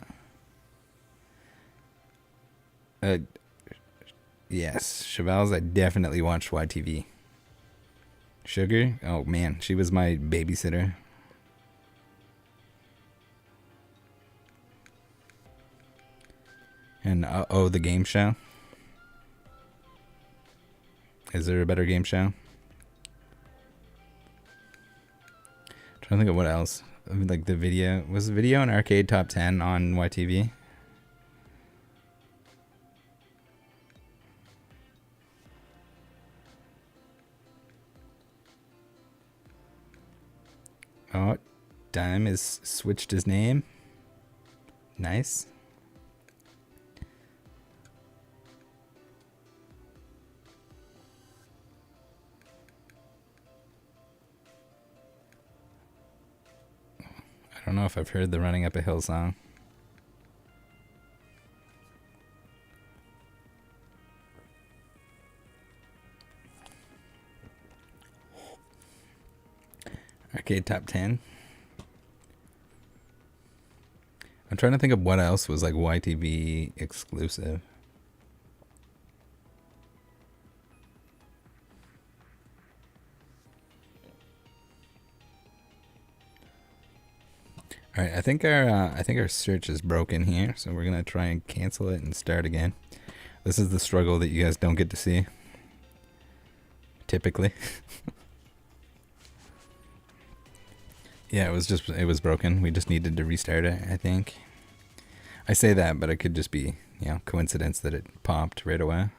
yes, Chevelle's. I definitely watched YTV. Sugar? Oh man, she was my babysitter. And oh, the game show. Is there a better game show? Trying to think of what else. I mean, like the video. Was the video an arcade top 10 on YTV? Oh, Dime has switched his name. Nice. I don't know if I've heard the Running Up a Hill song. Arcade top 10. I'm trying to think of what else was like YTV exclusive. All right, I think our search is broken here, so we're gonna try and cancel it and start again. This is the struggle that you guys don't get to see, typically. Yeah, it was broken. We just needed to restart it, I think. I say that, but it could just be, coincidence that it popped right away.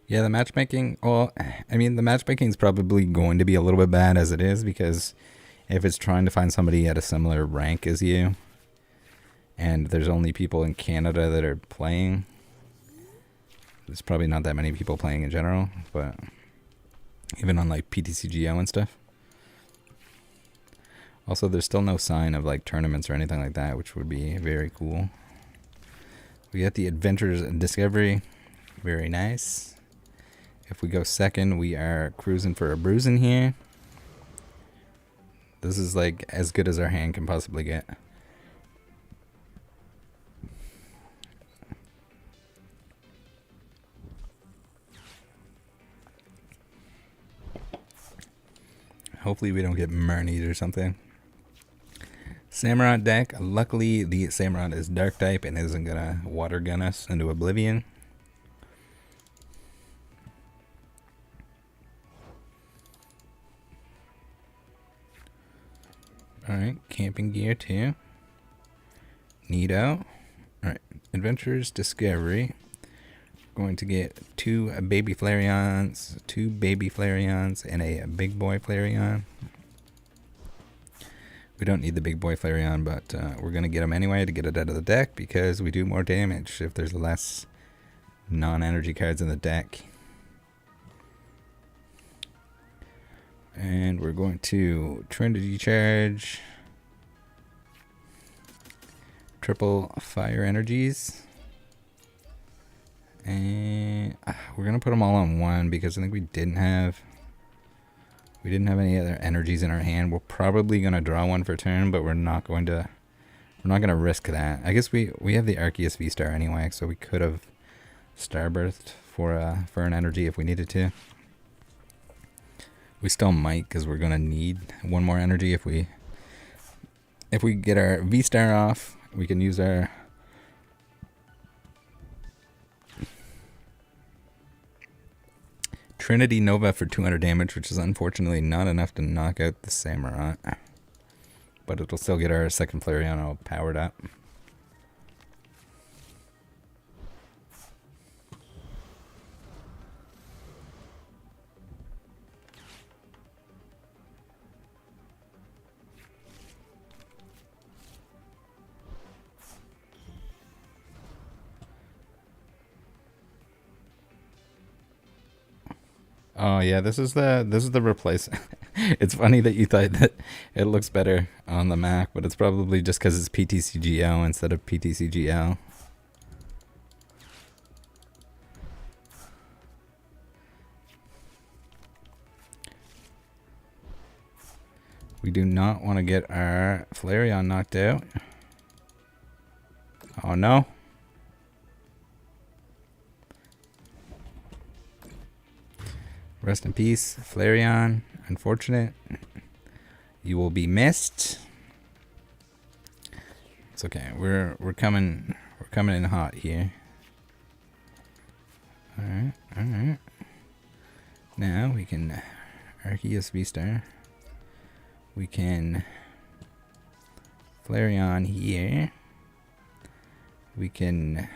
Yeah, the matchmaking, well, I mean, the matchmaking is probably going to be a little bit bad as it is, because if it's trying to find somebody at a similar rank as you, and there's only people in Canada that are playing, there's probably not that many people playing in general, but even on like PTCGO and stuff. Also, there's still no sign of like tournaments or anything like that, which would be very cool. We got the Adventures and Discovery, very nice. If we go second, we are cruising for a bruising here. This is like as good as our hand can possibly get. Hopefully we don't get Murnied or something. Samurott deck. Luckily the Samurott is dark type and isn't gonna water gun us into oblivion. Alright, Camping Gear 2. Neato. Alright, Adventures, Discovery. Going to get two baby Flareons, and a big boy Flareon. We don't need the big boy Flareon, but we're going to get him anyway to get it out of the deck, because we do more damage if there's less non-energy cards in the deck. And we're going to Trinity Charge, triple Fire Energies, and we're going to put them all on one, because I think we didn't have any other energies in our hand. We're probably going to draw one for turn, but we're not going to risk that. I guess we have the Arceus V-STAR anyway, so we could have Starburst for an energy if we needed to. We still might, because we're gonna need one more energy if we get our V-Star off. We can use our Trinity Nova for 200 damage, which is unfortunately not enough to knock out the Samurai. But it'll still get our second Flareon all powered up. Oh yeah, this is the replace. It's funny that you thought that it looks better on the Mac, but it's probably just because it's PTCGO instead of PTCGL. We do not want to get our Flareon knocked out. Oh no. Rest in peace, Flareon. Unfortunate. You will be missed. It's okay. We're coming in hot here. Alright, alright. Now we can Arceus V-Star. We can Flareon here. We can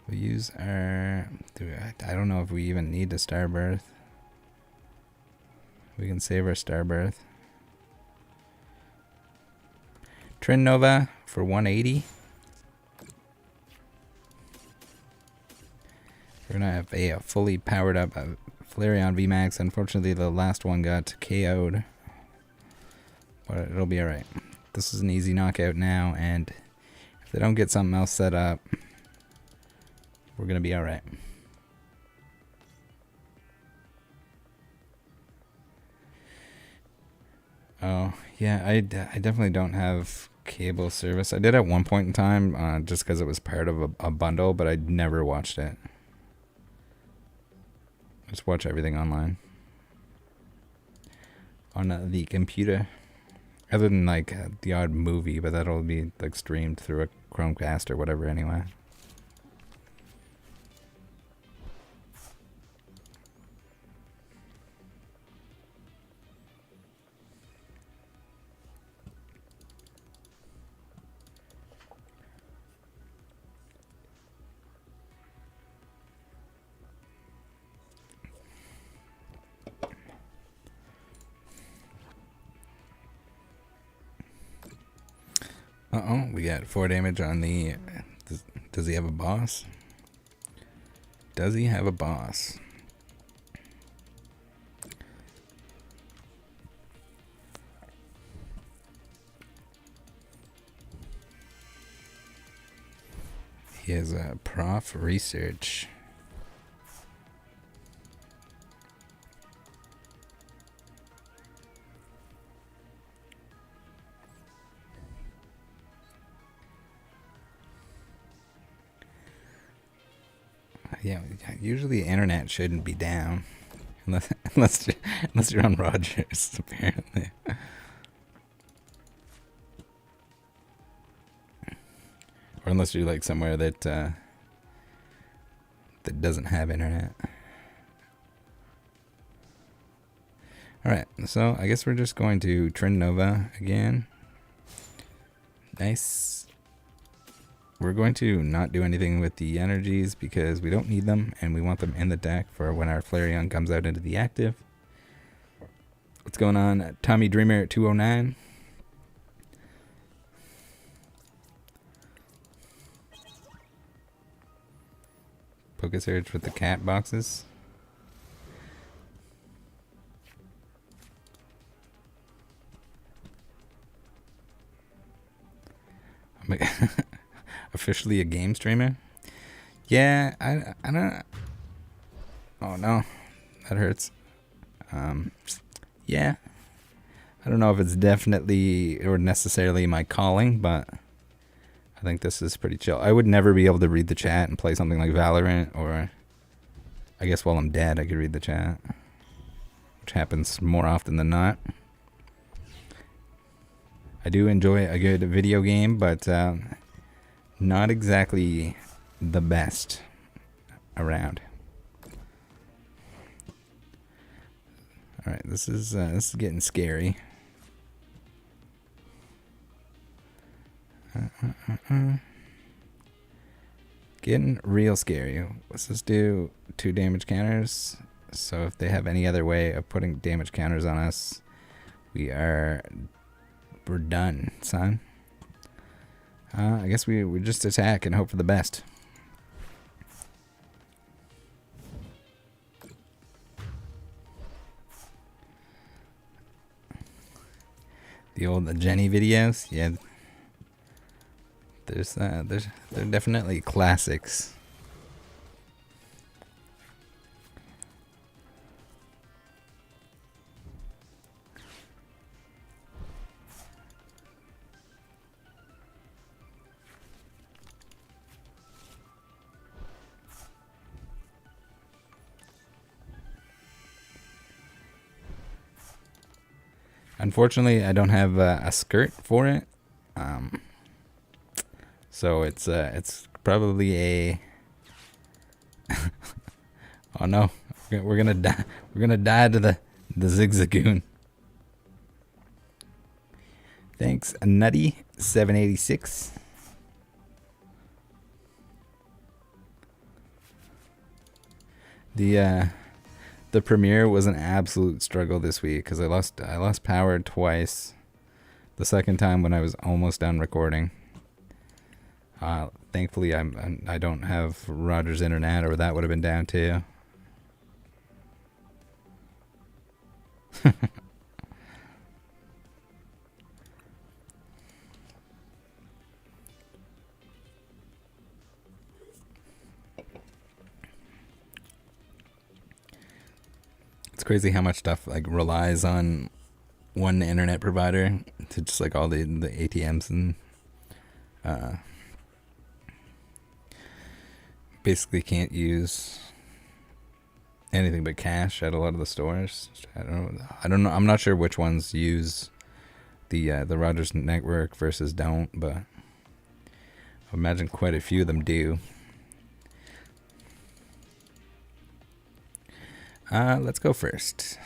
we use our I don't know if we even need a Starbirth. We can save our Starbirth. Trin Nova for 180. We're gonna have a fully powered up Flareon VMAX. Unfortunately, the last one got KO'd, but it'll be alright. This is an easy knockout now, and if they don't get something else set up, we're gonna be alright. Oh, yeah, I definitely don't have cable service. I did at one point in time, just because it was part of a bundle, but I never watched it. Just watch everything online. On the computer. Other than like the odd movie, but that'll be like streamed through a Chromecast or whatever anyway. Uh-oh, we got 4 damage on the... Does he have a boss? Does he have a boss? He has a prof research. Yeah, usually internet shouldn't be down, unless you're on Rogers, apparently. Or unless you're like somewhere that that doesn't have internet. Alright, so I guess we're just going to Trin Nova again. Nice. We're going to not do anything with the energies because we don't need them, and we want them in the deck for when our Flareon comes out into the active. What's going on? Tommy Dreamer at 209. Pokesurge with the cat boxes. Officially a game streamer? Yeah, I don't... Oh no, that hurts. Yeah. I don't know if it's definitely or necessarily my calling, but I think this is pretty chill. I would never be able to read the chat and play something like Valorant, or I guess while I'm dead I could read the chat, which happens more often than not. I do enjoy a good video game, but not exactly the best around. All right, this is getting scary. Getting real scary. Let's just do 2 damage counters. So if they have any other way of putting damage counters on us, we're done, son. I guess we just attack and hope for the best. The old Jenny videos, yeah. They're definitely classics. Unfortunately, I don't have a skirt for it, so it's probably a. Oh no, we're gonna die! We're gonna die to the Zigzagoon. Thanks, Nutty 786. The premiere was an absolute struggle this week because I lost power twice. The second time when I was almost done recording. Thankfully I don't have Roger's internet, or that would have been down too. It's crazy how much stuff like relies on one internet provider to just like all the ATMs and basically can't use anything but cash at a lot of the stores. I don't know. I'm not sure which ones use the Rogers network versus don't, but I imagine quite a few of them do. Let's go first.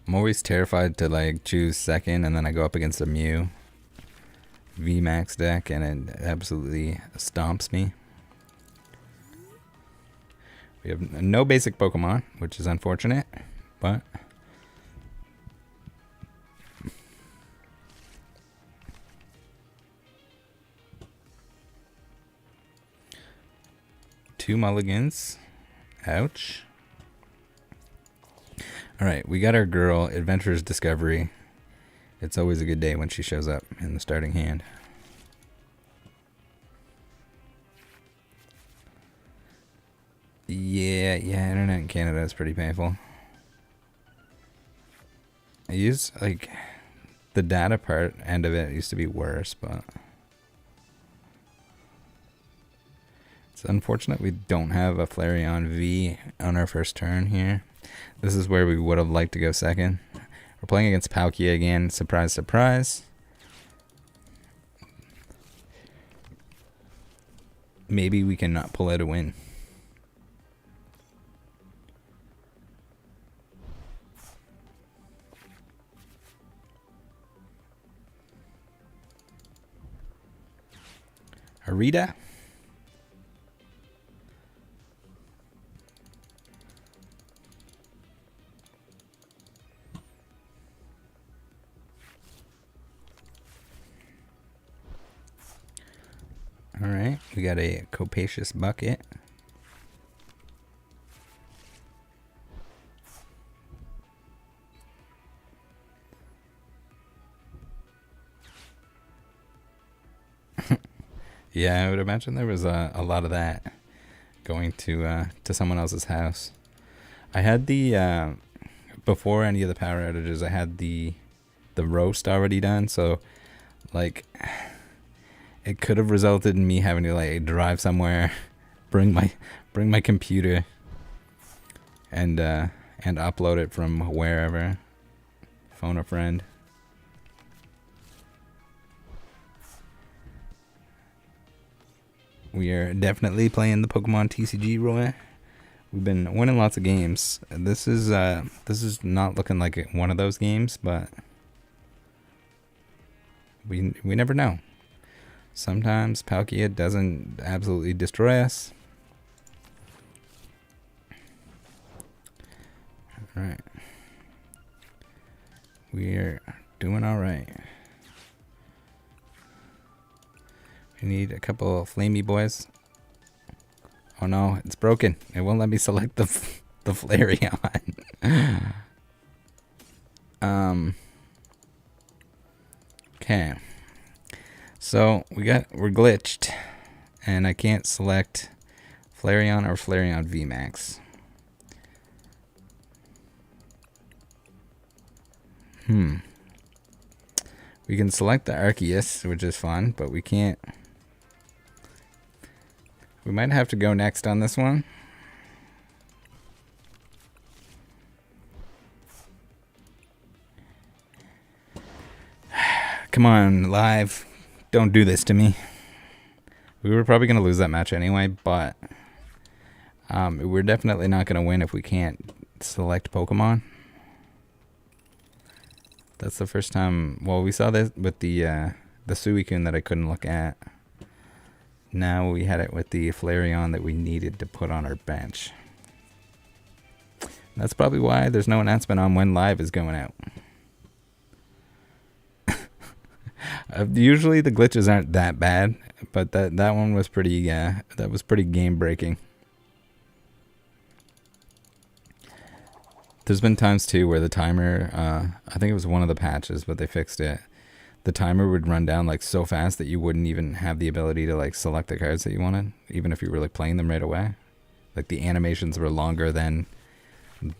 I'm always terrified to like choose second and then I go up against a Mew VMAX deck and it absolutely stomps me. We have no basic Pokemon, which is unfortunate, but two mulligans. Ouch. Alright, we got our girl, Adventurer's Discovery. It's always a good day when she shows up in the starting hand. Yeah, internet in Canada is pretty painful. I use, like, the data part end of it used to be worse, but it's unfortunate we don't have a Flareon V on our first turn here. This is where we would have liked to go second. We're playing against Palkia again. Surprise, surprise. Maybe we can not pull out a win. Arita. Alright, we got a Copacious Bucket. Yeah, I would imagine there was a lot of that going to someone else's house. I had the before any of the power outages, I had the roast already done, so like it could have resulted in me having to like drive somewhere, bring my computer, and upload it from wherever, phone a friend. We are definitely playing the Pokemon TCG, Roy. We've been winning lots of games. This is not looking like one of those games, but we never know. Sometimes Palkia doesn't absolutely destroy us. All right. We're doing all right. We need a couple of flamey boys. Oh no, it's broken. It won't let me select the Flareon. Okay. So we're glitched, and I can't select Flareon or Flareon VMAX. We can select the Arceus, which is fun, but we can't. We might have to go next on this one. Come on, live. Don't do this to me. We were probably going to lose that match anyway, but we're definitely not going to win if we can't select Pokemon. That's the first time. Well, we saw this with the Suicune that I couldn't look at. Now we had it with the Flareon that we needed to put on our bench. That's probably why there's no announcement on when live is going out. Usually the glitches aren't that bad, but that one was pretty game breaking. There's been times too where the timer, I think it was one of the patches, but they fixed it. The timer would run down like so fast that you wouldn't even have the ability to like select the cards that you wanted, even if you were like playing them right away. Like the animations were longer than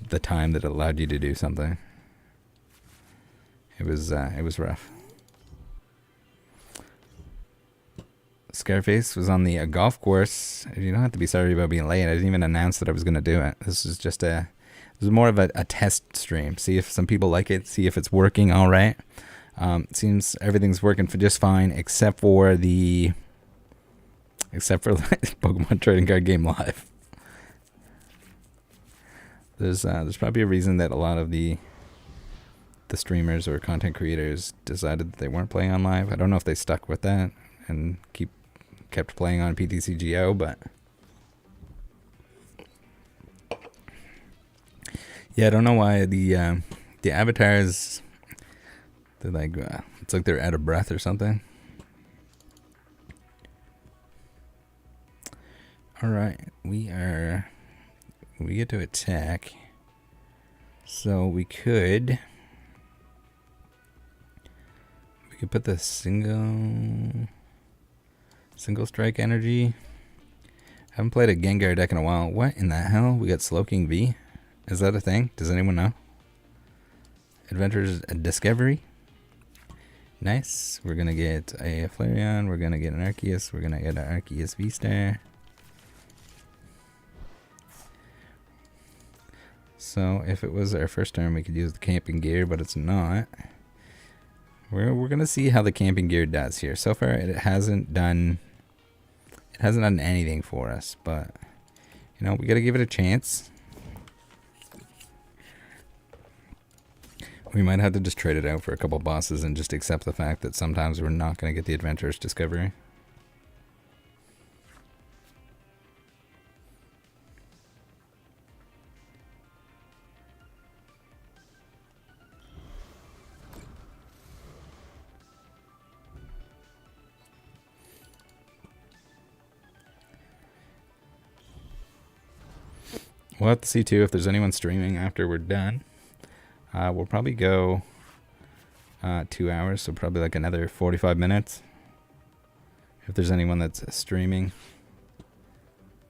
the time that it allowed you to do something. It was rough. Scarface was on the golf course. You don't have to be sorry about being late. I didn't even announce that I was going to do it. This is more of a test stream. See if some people like it. See if it's working all right. Seems everything's working for just fine, except for Pokemon Trading Card Game Live. There's probably a reason that a lot of the streamers or content creators decided that they weren't playing on live. I don't know if they stuck with that and kept playing on PTCGO, but yeah, I don't know why the avatars, they're like it's like they're out of breath or something. All right, we get to attack, so we could put the single strike energy. Haven't played a Gengar deck in a while. What in the hell? We got Slowking V. Is that a thing? Does anyone know? Adventures Discovery. Nice. We're going to get a Flareon. We're going to get an Arceus. We're going to get an Arceus V-Star. So if it was our first turn, we could use the Camping Gear, but it's not. We're going to see how the Camping Gear does here. So far, it hasn't done anything for us, but you know, we got to give it a chance. We might have to just trade it out for a couple bosses and just accept the fact that sometimes we're not going to get the Adventurous Discovery. We'll have to see too if there's anyone streaming after we're done. We'll probably go 2 hours, so probably like another 45 minutes. If there's anyone that's streaming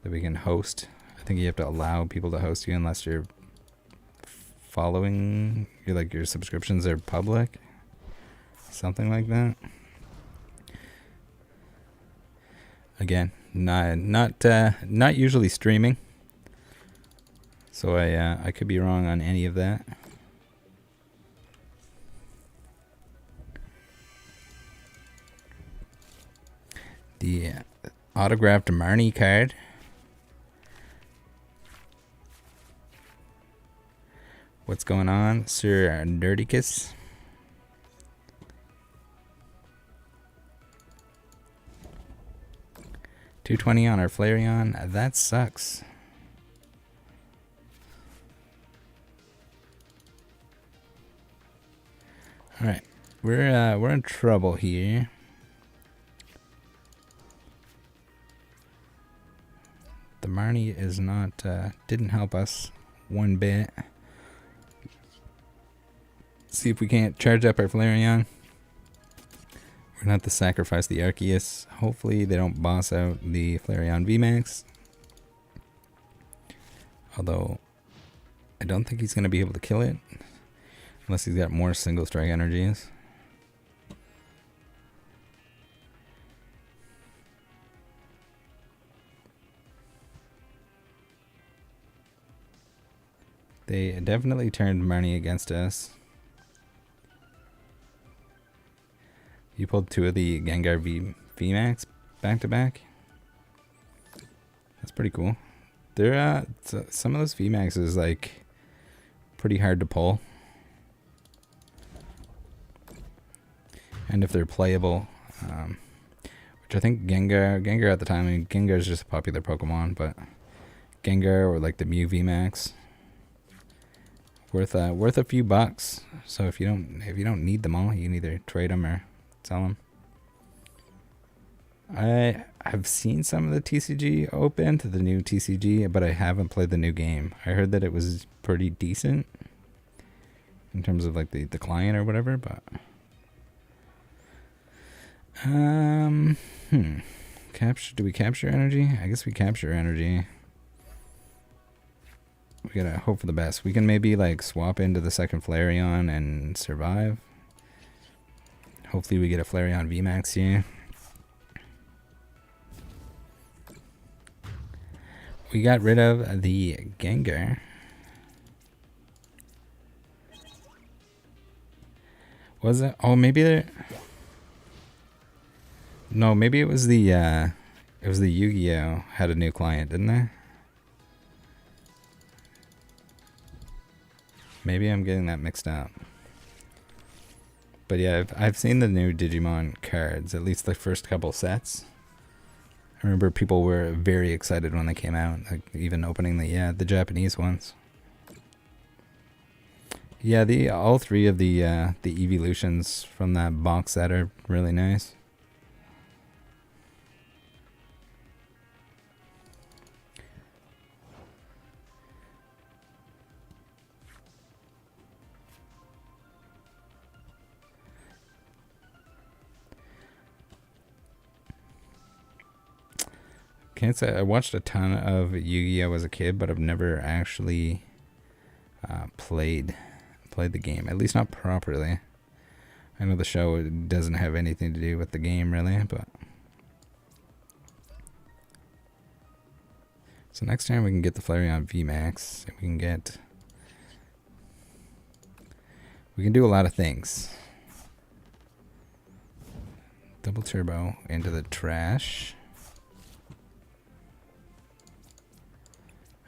that we can host. I think you have to allow people to host you unless you're following, your subscriptions are public. Something like that. Again, not usually streaming, so I could be wrong on any of that. The autographed Marnie card. What's going on, Sir Nerdicus? $220 on our Flareon. That sucks. All right, we're in trouble here. The Marnie is not didn't help us one bit. See if we can't charge up our Flareon. We're gonna have to sacrifice the Arceus. Hopefully they don't boss out the Flareon VMAX. Although I don't think he's gonna be able to kill it unless he's got more single strike energies. They definitely turned Marnie against us. You pulled 2 of the Gengar VMAX back to back. That's pretty cool. They're some of those VMAXs like pretty hard to pull, and if they're playable, which I think Gengar at the time. I mean, Gengar is just a popular Pokemon, but Gengar or like the Mew VMAX, worth a few bucks. So if you don't need them all, you can either trade them or sell them. I've seen some of the TCG open to the new TCG, but I haven't played the new game. I heard that it was pretty decent in terms of like the client or whatever, but do we capture energy? I guess we capture energy. We gotta hope for the best. We can maybe like swap into the second Flareon and survive. Hopefully we get a Flareon VMAX here. We got rid of the Gengar. Was it? Oh, maybe there. No, maybe it was the Yu-Gi-Oh! Had a new client, didn't they? Maybe I'm getting that mixed up. But yeah, I've seen the new Digimon cards, at least the first couple sets. I remember people were very excited when they came out, like even opening the Japanese ones. Yeah, all 3 of the evolutions from that box set are really nice. Can't say I watched a ton of Yu-Gi-Oh! As a kid, but I've never actually played the game, at least not properly. I know the show doesn't have anything to do with the game really, but so next time we can get the Flareon VMAX, we can do a lot of things. Double turbo into the trash.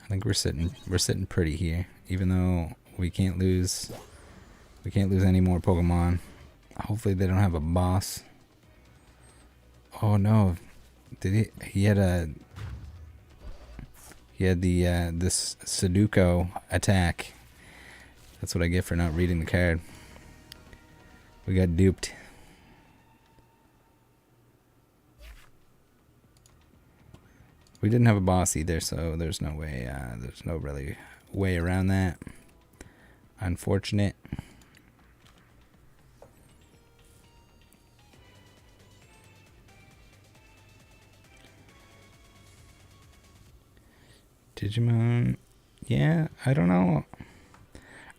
I think we're sitting pretty here, even though we can't lose any more Pokemon. Hopefully they don't have a boss. Oh no, did he had this Sudoku attack. That's what I get for not reading the card. We got duped. We didn't have a boss either, so there's no way, there's no really way around that. Unfortunate. Digimon, yeah, I don't know.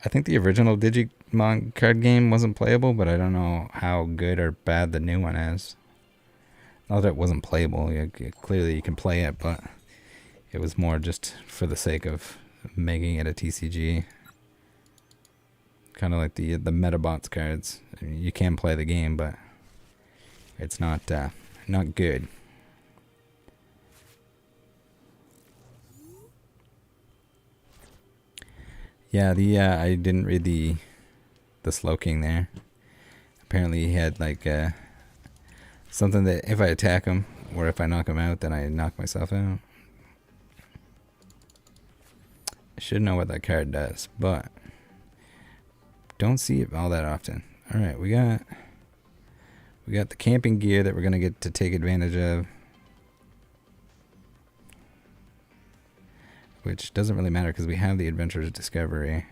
I think the original Digimon card game wasn't playable, but I don't know how good or bad the new one is. not that it wasn't playable. Clearly you can play it, but it was more just for the sake of making it a TCG. Kind of like the Metabots cards. I mean, you can play the game, but it's not good. Yeah, I didn't read the Slowking there. Apparently he had like something that if I attack him or if I knock him out, then I knock myself out. I should know what that card does, but don't see it all that often. All right, we got the camping gear that we're gonna get to take advantage of, which doesn't really matter because we have the Adventurer's Discovery.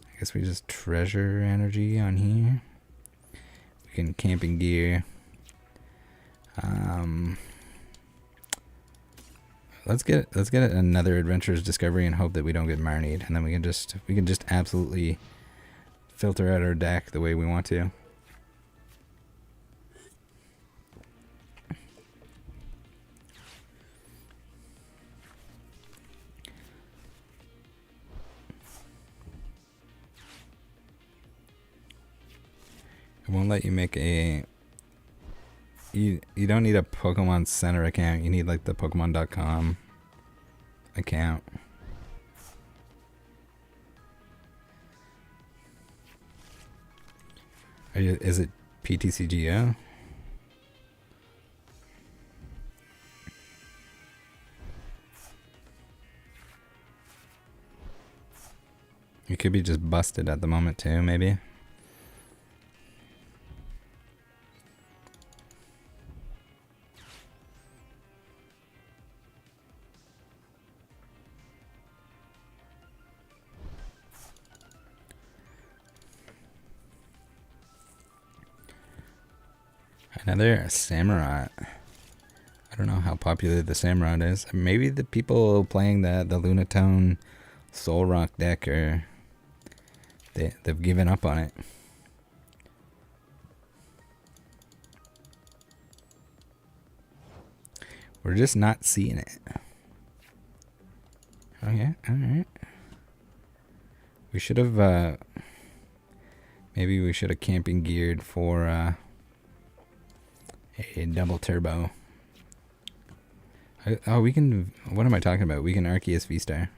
I guess we just Treasure Energy on here. We can Camping Gear. Let's get another Adventurer's Discovery and hope that we don't get Marnied, and then we can just absolutely filter out our deck the way we want to. It won't let you make a... You don't need a Pokemon Center account. You need like the Pokemon.com account. Is it PTCGO? You could be just busted at the moment too, maybe. Another Samurott. I don't know how popular the Samurott is. Maybe the people playing the Lunatone Soul Rock deck are they've given up on it. We're just not seeing it. Okay, alright. We should have maybe we should have camping geared for a double turbo. Oh, we can... What am I talking about? We can Arceus VSTAR.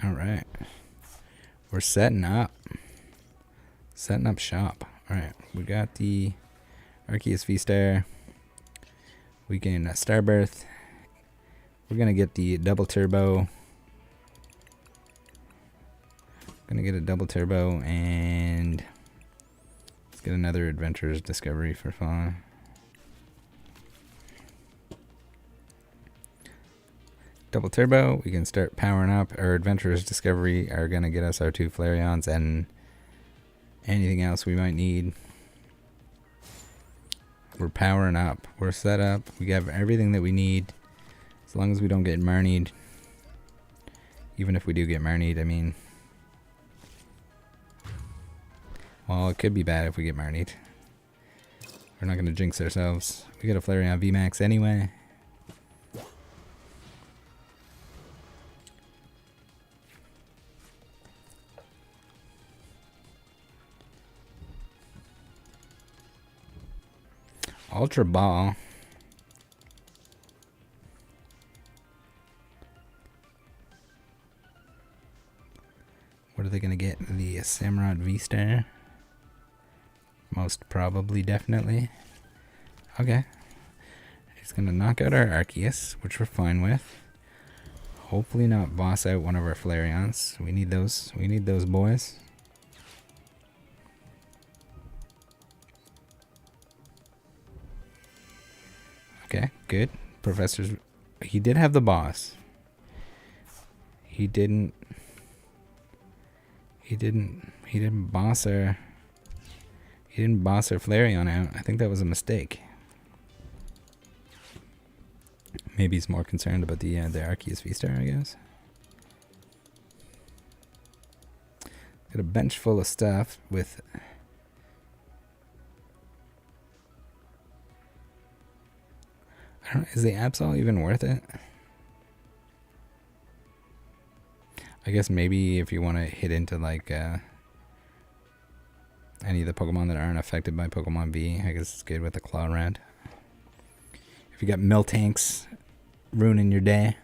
Alright. We're setting up. Setting up shop. Alright. We got the Arceus VSTAR. We can Starbirth. We're going to get the double turbo. Gonna get a double turbo and let's get another Adventurer's Discovery for fun. Double turbo, we can start powering up. Our Adventurer's Discovery are gonna get us our 2 Flareons and anything else we might need. We're powering up. We're set up. We have everything that we need. As long as we don't get Marnied. Even if we do get Marnied, I mean... Well, it could be bad if we get Marnied. We're not going to jinx ourselves. We got a Flareon VMAX anyway. Ultra Ball. What are they going to get? The Samurott VSTAR? Most probably, definitely. Okay. He's going to knock out our Arceus, which we're fine with. Hopefully not boss out one of our Flareons. We need those. We need those boys. Okay, good. Professor's... He did have the boss. He didn't boss our... He didn't boss our Flareon out. I think that was a mistake. Maybe he's more concerned about the Arceus VSTAR, I guess. Got a bench full of stuff with I don't know, is the Absol even worth it? I guess maybe if you want to hit into like any of the Pokemon that aren't affected by Pokemon V, I guess it's good with the Claw Round. If you got Miltanks ruining your day.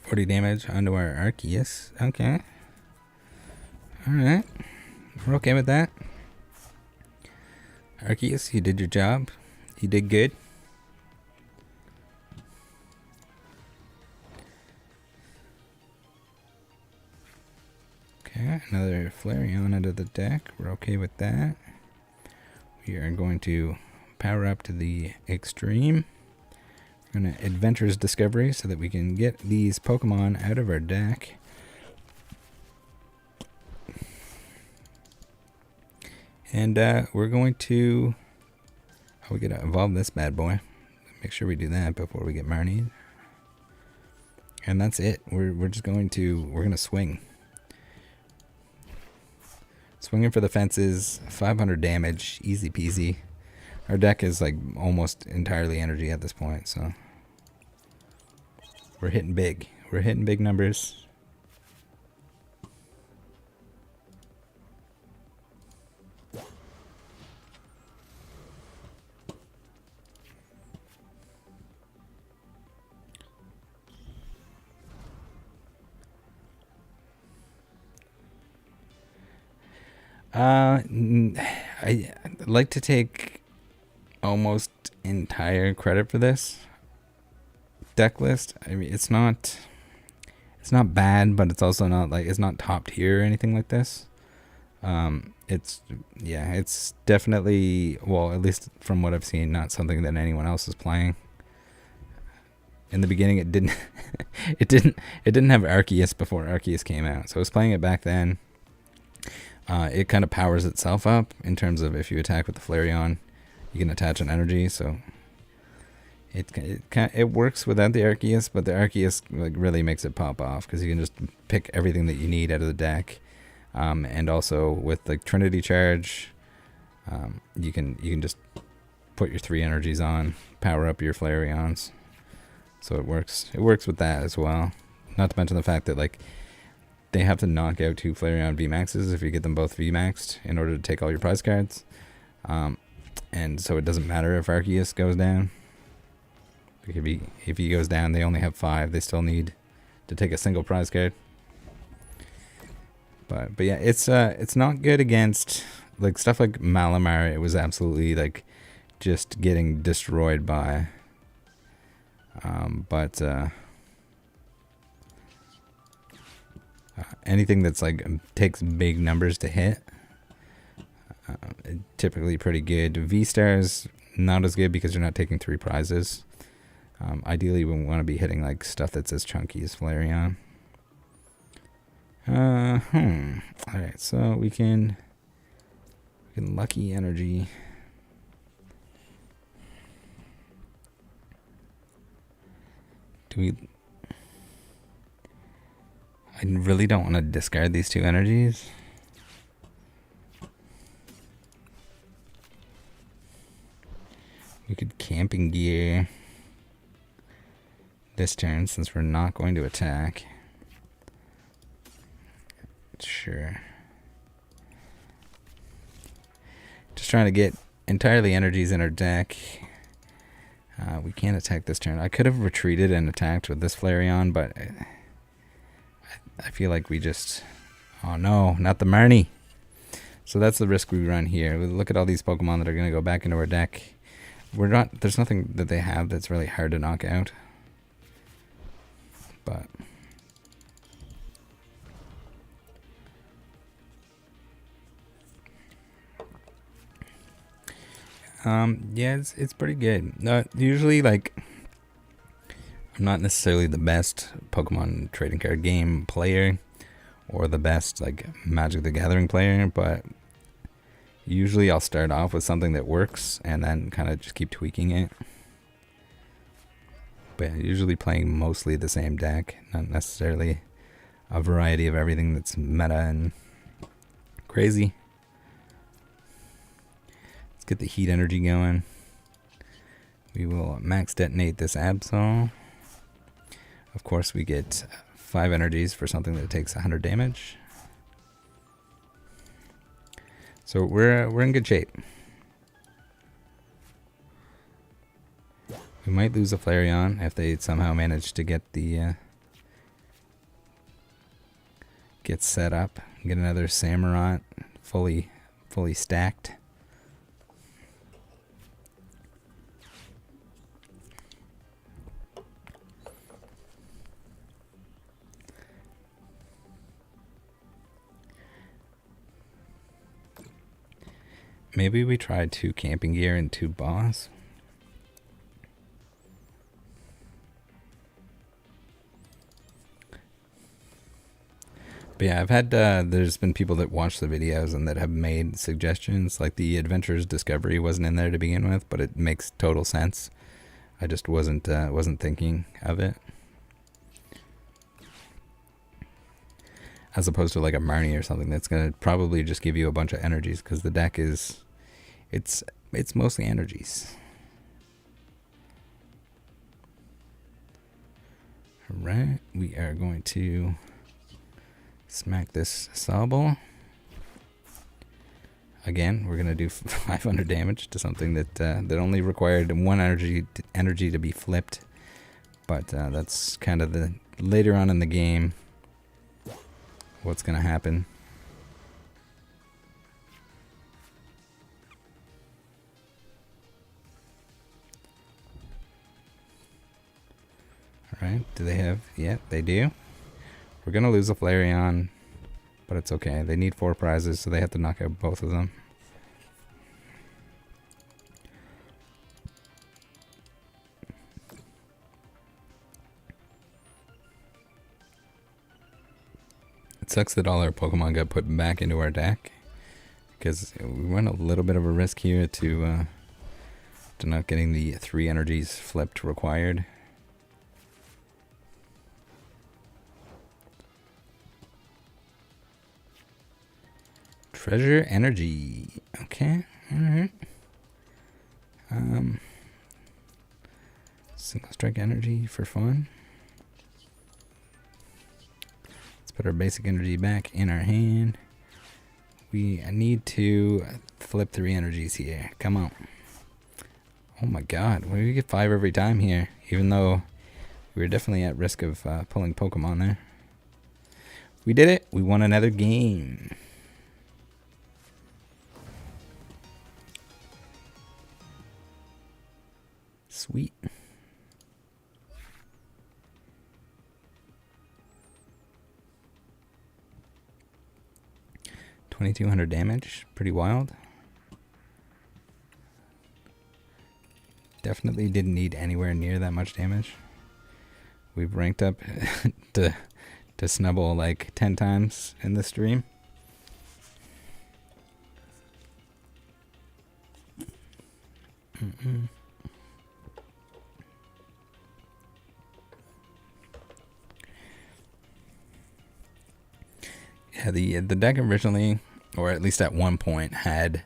$40 damage onto our Arceus. Okay. Alright. We're okay with that. Arceus, you did your job. You did good. Okay, another Flareon out of the deck. We're okay with that. We are going to power up to the extreme. We're going to Adventurous Discovery so that we can get these Pokemon out of our deck. And we're going to... Oh, we got to evolve this bad boy. Make sure we do that before we get Marnied. And that's it. We're just going to... We're going to swing. Swinging for the fences. 500 damage. Easy peasy. Our deck is like almost entirely energy at this point, so we're hitting big. We're hitting big numbers. I like to take almost entire credit for this deck list. I mean, it's not bad, but it's also not like, it's not top tier or anything like this. It's definitely, well, at least from what I've seen, not something that anyone else is playing. In the beginning, it didn't it didn't have Arceus before Arceus came out, so I was playing it back then. It kind of powers itself up in terms of if you attack with the Flareon, you can attach an energy, so it works without the Arceus, but the Arceus like really makes it pop off because you can just pick everything that you need out of the deck, and also with the Trinity Charge, you can just put your 3 energies on, power up your Flareons, so it works with that as well. Not to mention the fact that like they have to knock out 2 Flareon VMAXs if you get them both VMAXed in order to take all your prize cards. And so it doesn't matter if Arceus goes down. If he goes down, they only have 5. They still need to take a single prize card. But yeah, it's not good against like stuff like Malamar. It was absolutely like just getting destroyed by. Anything that's like takes big numbers to hit, typically pretty good. V-Stars not as good because you're not taking 3 prizes. Ideally, we want to be hitting like stuff that's as chunky as Flareon. Alright, so we can Lucky Energy. I really don't want to discard these 2 energies. We could Camping Gear this turn since we're not going to attack. Sure. Just trying to get entirely energies in our deck. We can't attack this turn. I could have retreated and attacked with this Flareon, but I feel like we just... Oh no, not the Marnie. So that's the risk we run here. We look at all these Pokemon that are going to go back into our deck. There's nothing that they have that's really hard to knock out. But... yeah, it's pretty good. Usually, like, I'm not necessarily the best Pokemon trading card game player or the best, like, Magic the Gathering player, but usually I'll start off with something that works and then kind of just keep tweaking it. But yeah, usually playing mostly the same deck, not necessarily a variety of everything that's meta and crazy. Let's get the heat energy going. We will max detonate this Absol. Of course, we get 5 energies for something that takes 100 damage. So we're in good shape. We might lose a Flareon if they somehow manage to get the get set up. Get another Samurott fully stacked. Maybe we try 2 Camping Gear and 2 Boss. But yeah, I've had, there's been people that watch the videos and that have made suggestions. Like the Adventures Discovery wasn't in there to begin with, but it makes total sense. I just wasn't thinking of it. As opposed to like a Marnie or something that's going to probably just give you a bunch of energies, because the deck is, it's mostly energies. Alright, we are going to smack this Sobble. Again, we're going to do 500 damage to something that that only required 1 energy to be flipped. But that's kind of the later on in the game what's going to happen. Alright, do they have... Yeah, they do. We're going to lose a Flareon, but it's okay. They need 4 prizes, so they have to knock out both of them. It sucks that all our Pokemon got put back into our deck, because we run a little bit of a risk here to not getting the 3 energies flipped required. Treasure Energy. Okay, alright. Single strike energy for fun. Let's put our basic energy back in our hand. We need to flip 3 energies here. Come on. Oh my god, we get 5 every time here, even though we were definitely at risk of pulling Pokemon there. We did it. We won another game. Sweet. 2200 damage, pretty wild. Definitely didn't need anywhere near that much damage. We've ranked up to Snubble like 10 times in the stream. Yeah, the deck originally, or at least at one point, had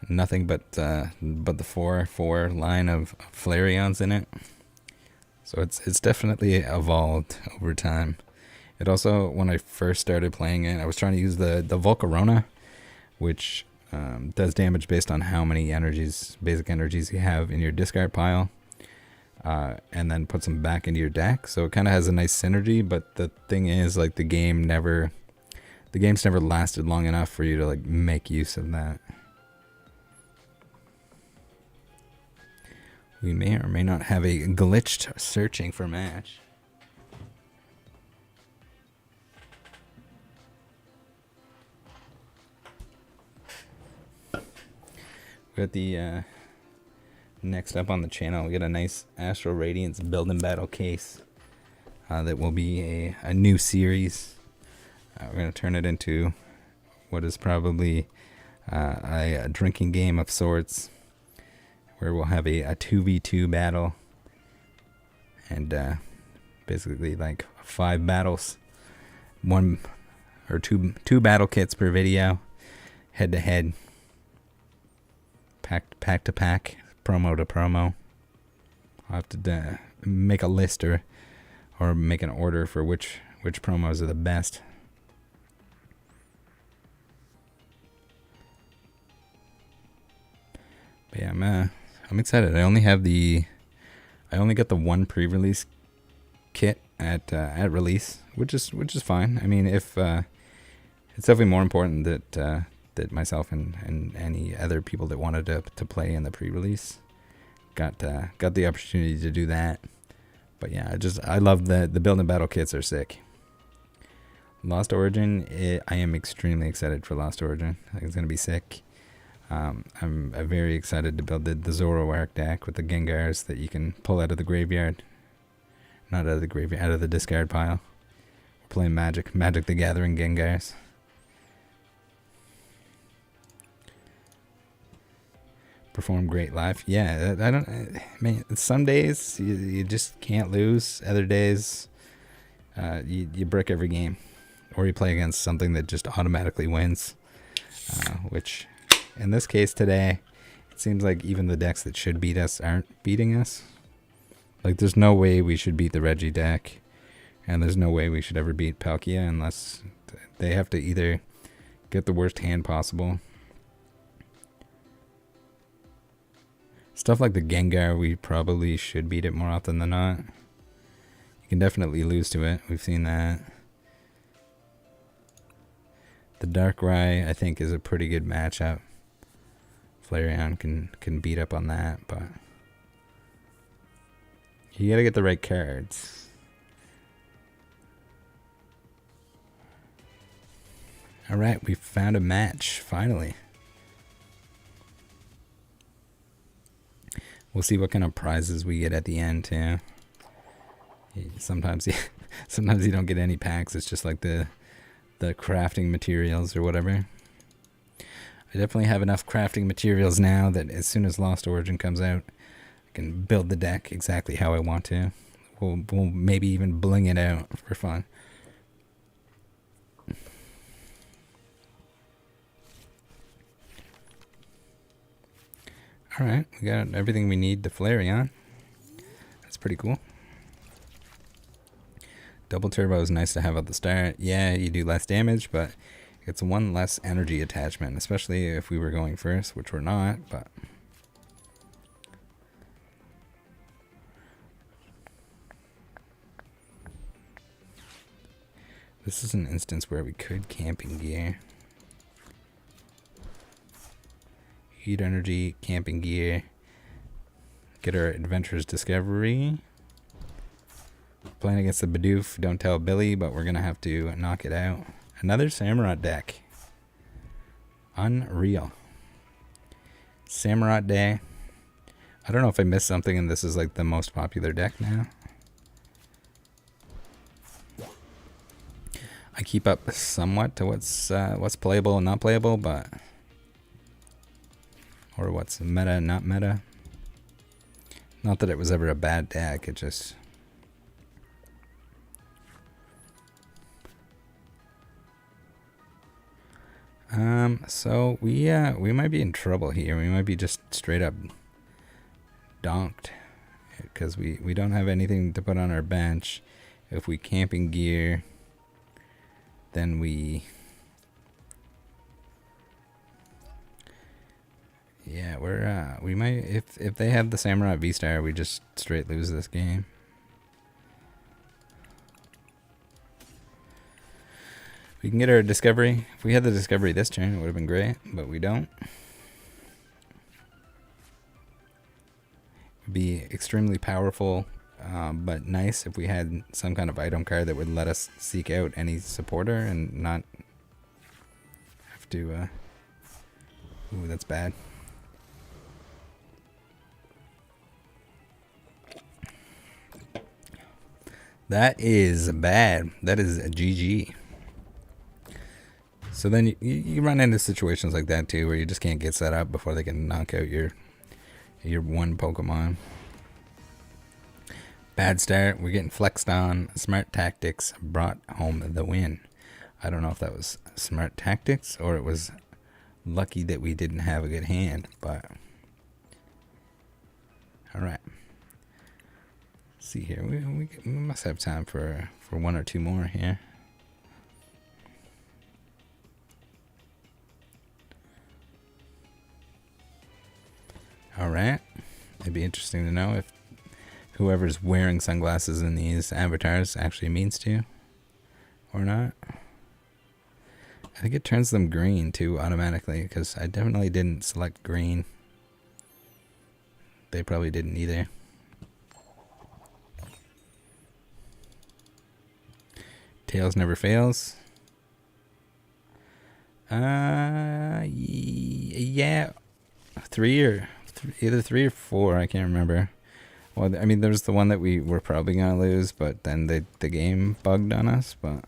nothing but the 4/4 line of Flareons in it. So it's definitely evolved over time. It also, when I first started playing it, I was trying to use the Volcarona, which does damage based on how many energies, basic energies you have in your discard pile, and then puts them back into your deck. So it kind of has a nice synergy, but the thing is, like, the game's never lasted long enough for you to like make use of that. We may or may not have a glitched searching for match. We got the next up on the channel, we got a nice Astral Radiance Build and Battle case that will be a new series. We're going to turn it into what is probably a drinking game of sorts, where we'll have a 2v2 battle, and basically like 5 battles one or two battle kits per video, head to head, pack to pack, promo to promo. I'll have to make a list or make an order for which promos are the best. But yeah, I'm excited. I only got the one pre-release kit at release, which is fine. I mean, if it's definitely more important that myself and any other people that wanted to play in the pre-release got the opportunity to do that. But yeah, I love the build and battle kits are sick. Lost Origin, I am extremely excited for Lost Origin. I think it's gonna be sick. I'm very excited to build the Zoroark deck with the Gengars that you can pull out of the graveyard. Not out of the graveyard, out of the discard pile. We're playing Magic the Gathering Gengars. Perform great live. Yeah, I mean, some days you just can't lose. Other days, you brick every game, or you play against something that just automatically wins. Which, in this case today, it seems like even the decks that should beat us aren't beating us. Like, there's no way we should beat the Reggie deck, and there's no way we should ever beat Palkia unless they have to either get the worst hand possible. Stuff like the Gengar, we probably should beat it more often than not. You can definitely lose to it. We've seen that. The Darkrai, I think, is a pretty good matchup. Flareon can beat up on that, but you gotta get the right cards. Alright, we found a match, finally. We'll see what kind of prizes we get at the end too. Sometimes you don't get any packs. It's just like the crafting materials or whatever. I definitely have enough crafting materials now that as soon as Lost Origin comes out, I can build the deck exactly how I want to. We'll maybe even bling it out for fun. Alright, we got everything we need to Flareon. That's pretty cool. Double turbo is nice to have at the start. Yeah, you do less damage, but it's one less energy attachment, especially if we were going first, which we're not, but this is an instance where we could Camping Gear. Heat Energy, Camping Gear. Get our Adventurous Discovery. Playing against the Bidoof, don't tell Billy, but we're going to have to knock it out. Another Samurott deck. Unreal. Samurott Day. I don't know if I missed something and this is like the most popular deck now. I keep up somewhat to what's playable and not playable, but or what's meta and not meta. Not that it was ever a bad deck, it just so we might be in trouble here. We might be just straight up donked because we don't have anything to put on our bench. If we Camping Gear, then we we might, if they have the Samurott V-Star, we just straight lose this game. We can get our Discovery. If we had the Discovery this turn, it would have been great, but we don't. It'd be extremely powerful, but nice if we had some kind of item card that would let us seek out any supporter and not have to, ooh, that's bad. That is bad. That is a GG. So then you run into situations like that too, where you just can't get set up before they can knock out your one Pokemon. Bad start. We're getting flexed on. Smart tactics brought home the win. I don't know if that was smart tactics or it was lucky that we didn't have a good hand, but all right. Let's see here, we must have time for one or two more here. All right, it'd be interesting to know if whoever's wearing sunglasses in these avatars actually means to or not. I think it turns them green too automatically, because I definitely didn't select green. They probably didn't either. Tails never fails. Yeah, either three or four. I can't remember. Well, I mean, there's the one that we were probably gonna lose, but then the game bugged on us. But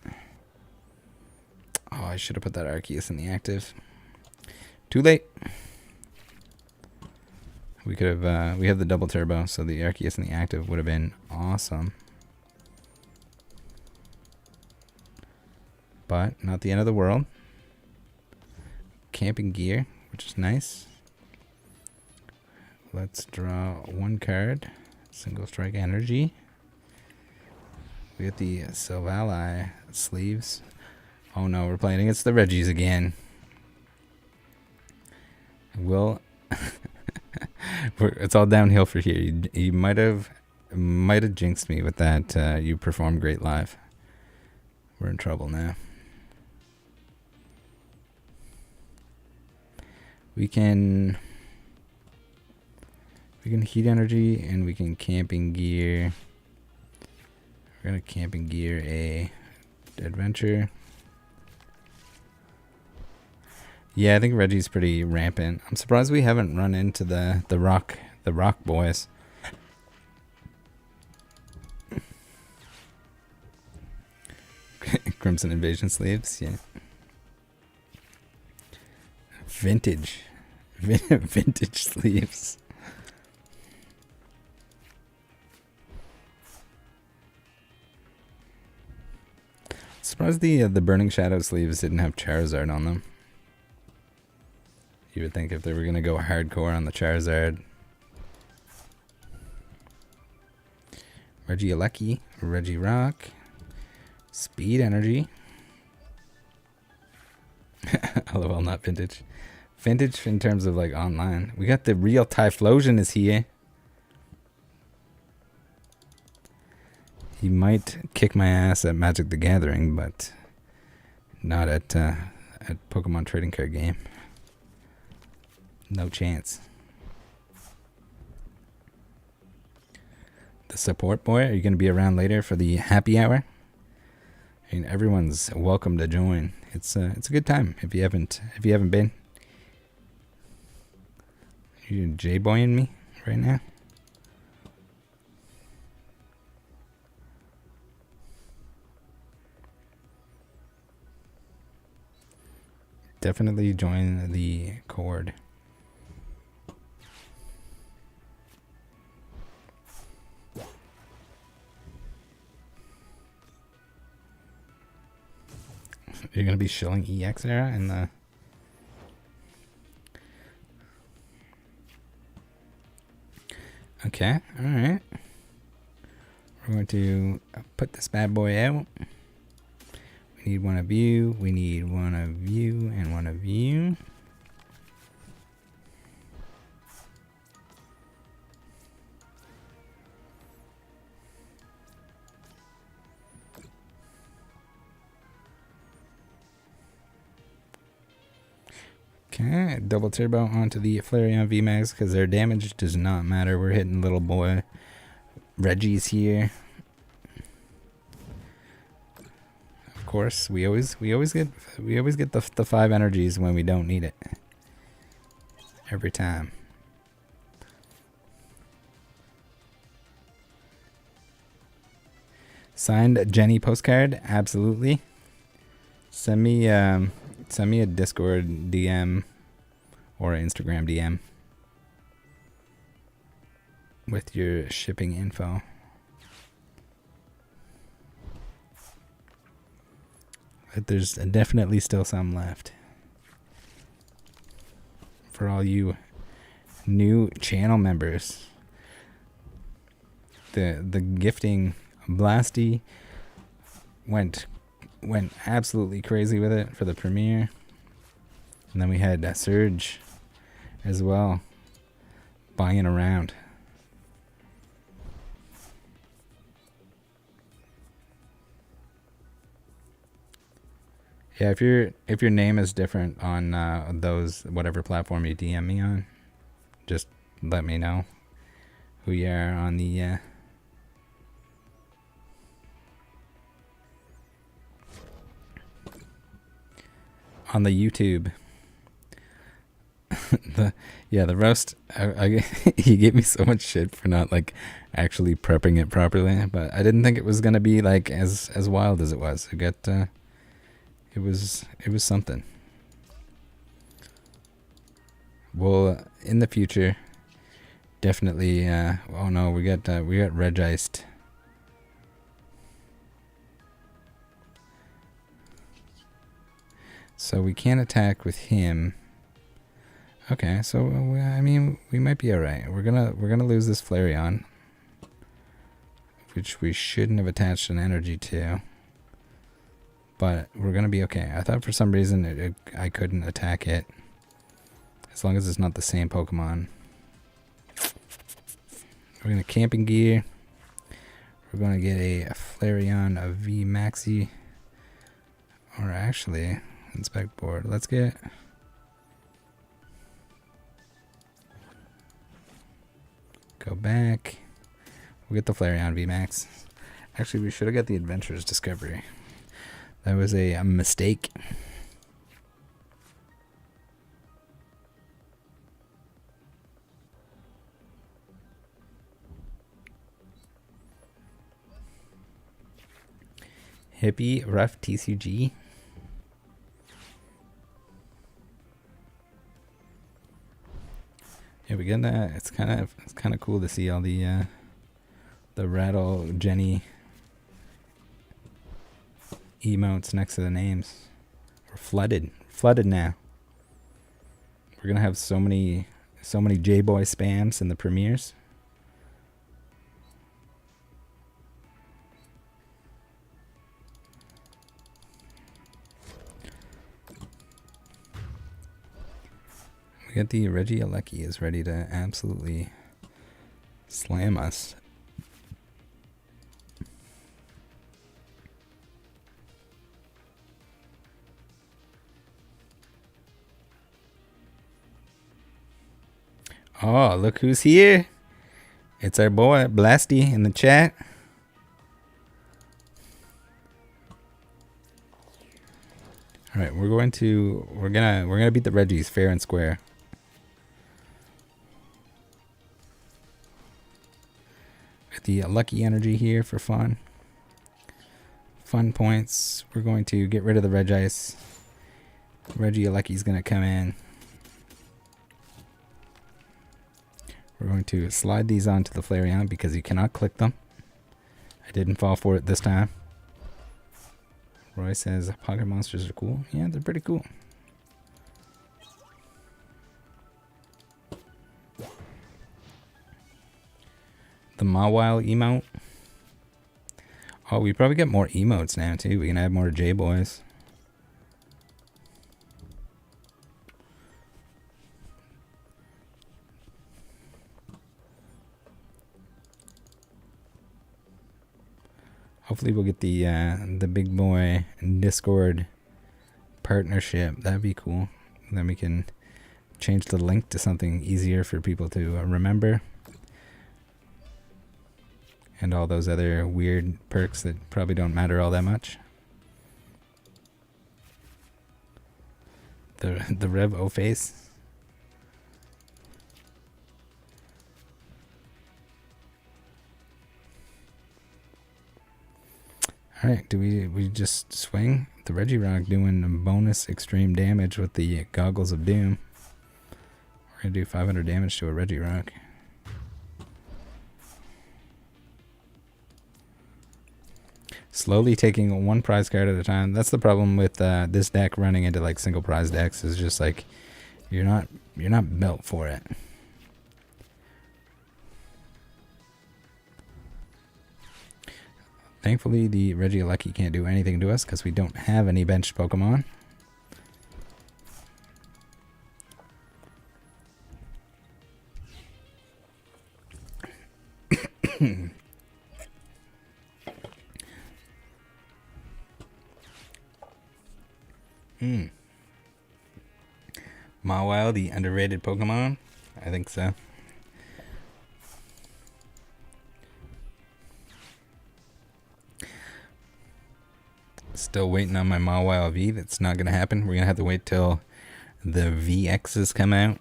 oh, I should have put that Arceus in the active. Too late. We could have. We have the double turbo, so the Arceus in the active would have been awesome. But not the end of the world. Camping Gear, which is nice. Let's draw one card. Single Strike Energy. We got the Silvally sleeves. Oh no, we're playing against the Reggies again. It's all downhill for here. You might have jinxed me with that. You performed great live. We're in trouble now. We can Heat Energy and we can Camping Gear. We're gonna Camping Gear a Adventure. Yeah, I think Reggie's pretty rampant. I'm surprised we haven't run into the rock boys. Crimson Invasion sleeves, yeah. Vintage sleeves. Surprised the Burning Shadow sleeves didn't have Charizard on them. You would think if they were gonna go hardcore on the Charizard. Reggie Lucky, Reggie Rock, Speed Energy. LOL, not vintage. Vintage in terms of like online. We got the real Typhlosion is here. He might kick my ass at Magic the Gathering, but not at Pokemon trading card game. No chance. The support boy, are you going to be around later for the happy hour? I mean, everyone's welcome to join. It's a good time if you haven't been. You J-boying me right now? Definitely join the Cord. You're going to be shilling EX era in the... Okay, alright. We're going to put this bad boy out. We need one of you, we need one of you, and one of you. Okay, double turbo onto the Flareon VMAX because their damage does not matter. We're hitting little boy. Reggie's here. Of course, we always get the 5 energies when we don't need it. Every time. Signed Jenny postcard, absolutely. Send me a Discord DM or an Instagram DM with your shipping info. but there's definitely still some left. For all you new channel members, the gifting Blasty went absolutely crazy with it for the premiere, and then we had Surge as well buying around. Yeah, if your name is different on those whatever platform you DM me on, just let me know who you are on the YouTube. the roast. He gave me so much shit for not like actually prepping it properly, but I didn't think it was gonna be like as wild as it was. It was something. Well, in the future, definitely. Oh no, we got Regiced. So we can't attack with him. Okay, so I mean we might be all right. We're gonna lose this Flareon, which we shouldn't have attached an energy to. But we're going to be okay. I thought for some reason I couldn't attack it. As long as it's not the same Pokemon. We're going to Camping Gear. We're going to get a Flareon VMAX. Or actually, Inspect Board. Let's get... Go back. We'll get the Flareon VMAX. Actually, we should have got the Adventurer's Discovery. That was a mistake. Hippie Rough TCG. Yeah, we get that. It's kind of cool to see all the Rattle Jenny emotes next to the names. We're flooded now. We're gonna have so many J-Boy spams in the premieres. We got the Reggie Lucky is ready to absolutely slam us. Oh, look who's here. It's our boy Blasty in the chat. All right, we're gonna beat the Reggies fair and square. Got the Lucky Energy here for fun. Fun points. We're going to get rid of the Regice. Reggie Lucky's gonna come in. We're going to slide these onto the Flareon because you cannot click them. I didn't fall for it this time. Roy says pocket monsters are cool. Yeah, they're pretty cool. The Mawile emote. Oh, we probably get more emotes now too. We can add more J-Boys. Hopefully we'll get the big boy Discord partnership. That'd be cool. Then we can change the link to something easier for people to remember. And all those other weird perks that probably don't matter all that much. The Rev O face. Alright, do we just swing? The Regirock doing bonus extreme damage with the Goggles of Doom. We're going to do 500 damage to a Regirock. Slowly taking one prize card at a time. That's the problem with this deck running into like single prize decks, is just like you're not built for it. Thankfully, the Reggie Lucky can't do anything to us because we don't have any benched Pokemon. Mawile, the underrated Pokemon? I think so. Still waiting on my Mawile V. That's not going to happen. We're going to have to wait till the VXs come out.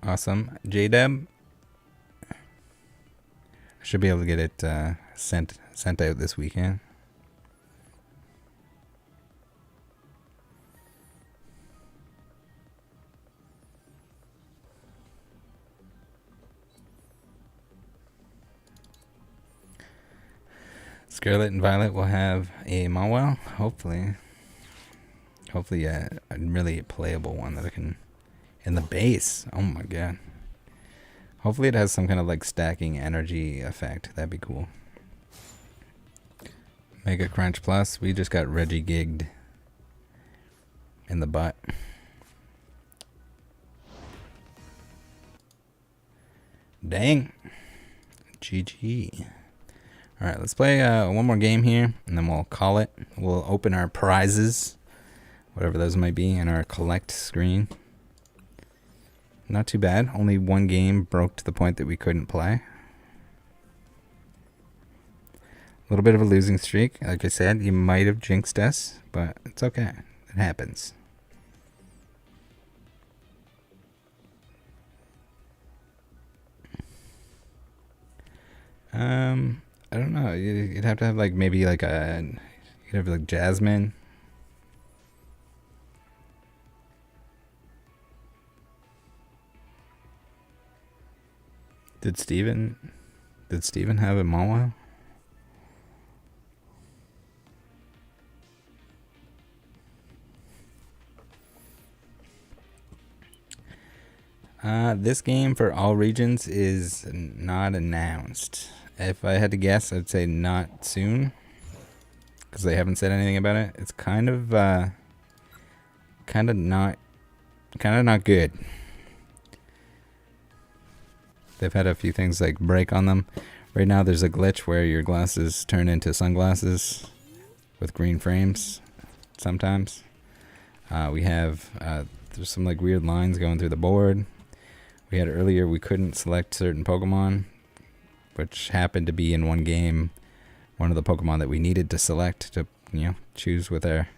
Awesome. J-Dub. I should be able to get it sent out this weekend. Scarlet and Violet will have a Mawile, hopefully. Hopefully a really playable one that I can... In the base, oh my god. Hopefully it has some kind of like stacking energy effect. That'd be cool. Mega Crunch Plus, we just got Reggie gigged in the butt. Dang. GG. Alright, let's play one more game here, and then we'll call it. We'll open our prizes, whatever those might be, in our collect screen. Not too bad. Only one game broke to the point that we couldn't play. A little bit of a losing streak. Like I said, you might have jinxed us, but it's okay. It happens. I don't know. You'd have to have like maybe like you'd have like Jasmine. Did Steven have a Mawile? This game for all regions is not announced. If I had to guess, I'd say not soon, because they haven't said anything about it. It's kind of not good. They've had a few things like break on them. Right now there's a glitch where your glasses turn into sunglasses with green frames sometimes. We have there's some like weird lines going through the board. We had earlier we couldn't select certain Pokemon, which happened to be in one game one of the Pokemon that we needed to select to, you know, choose with our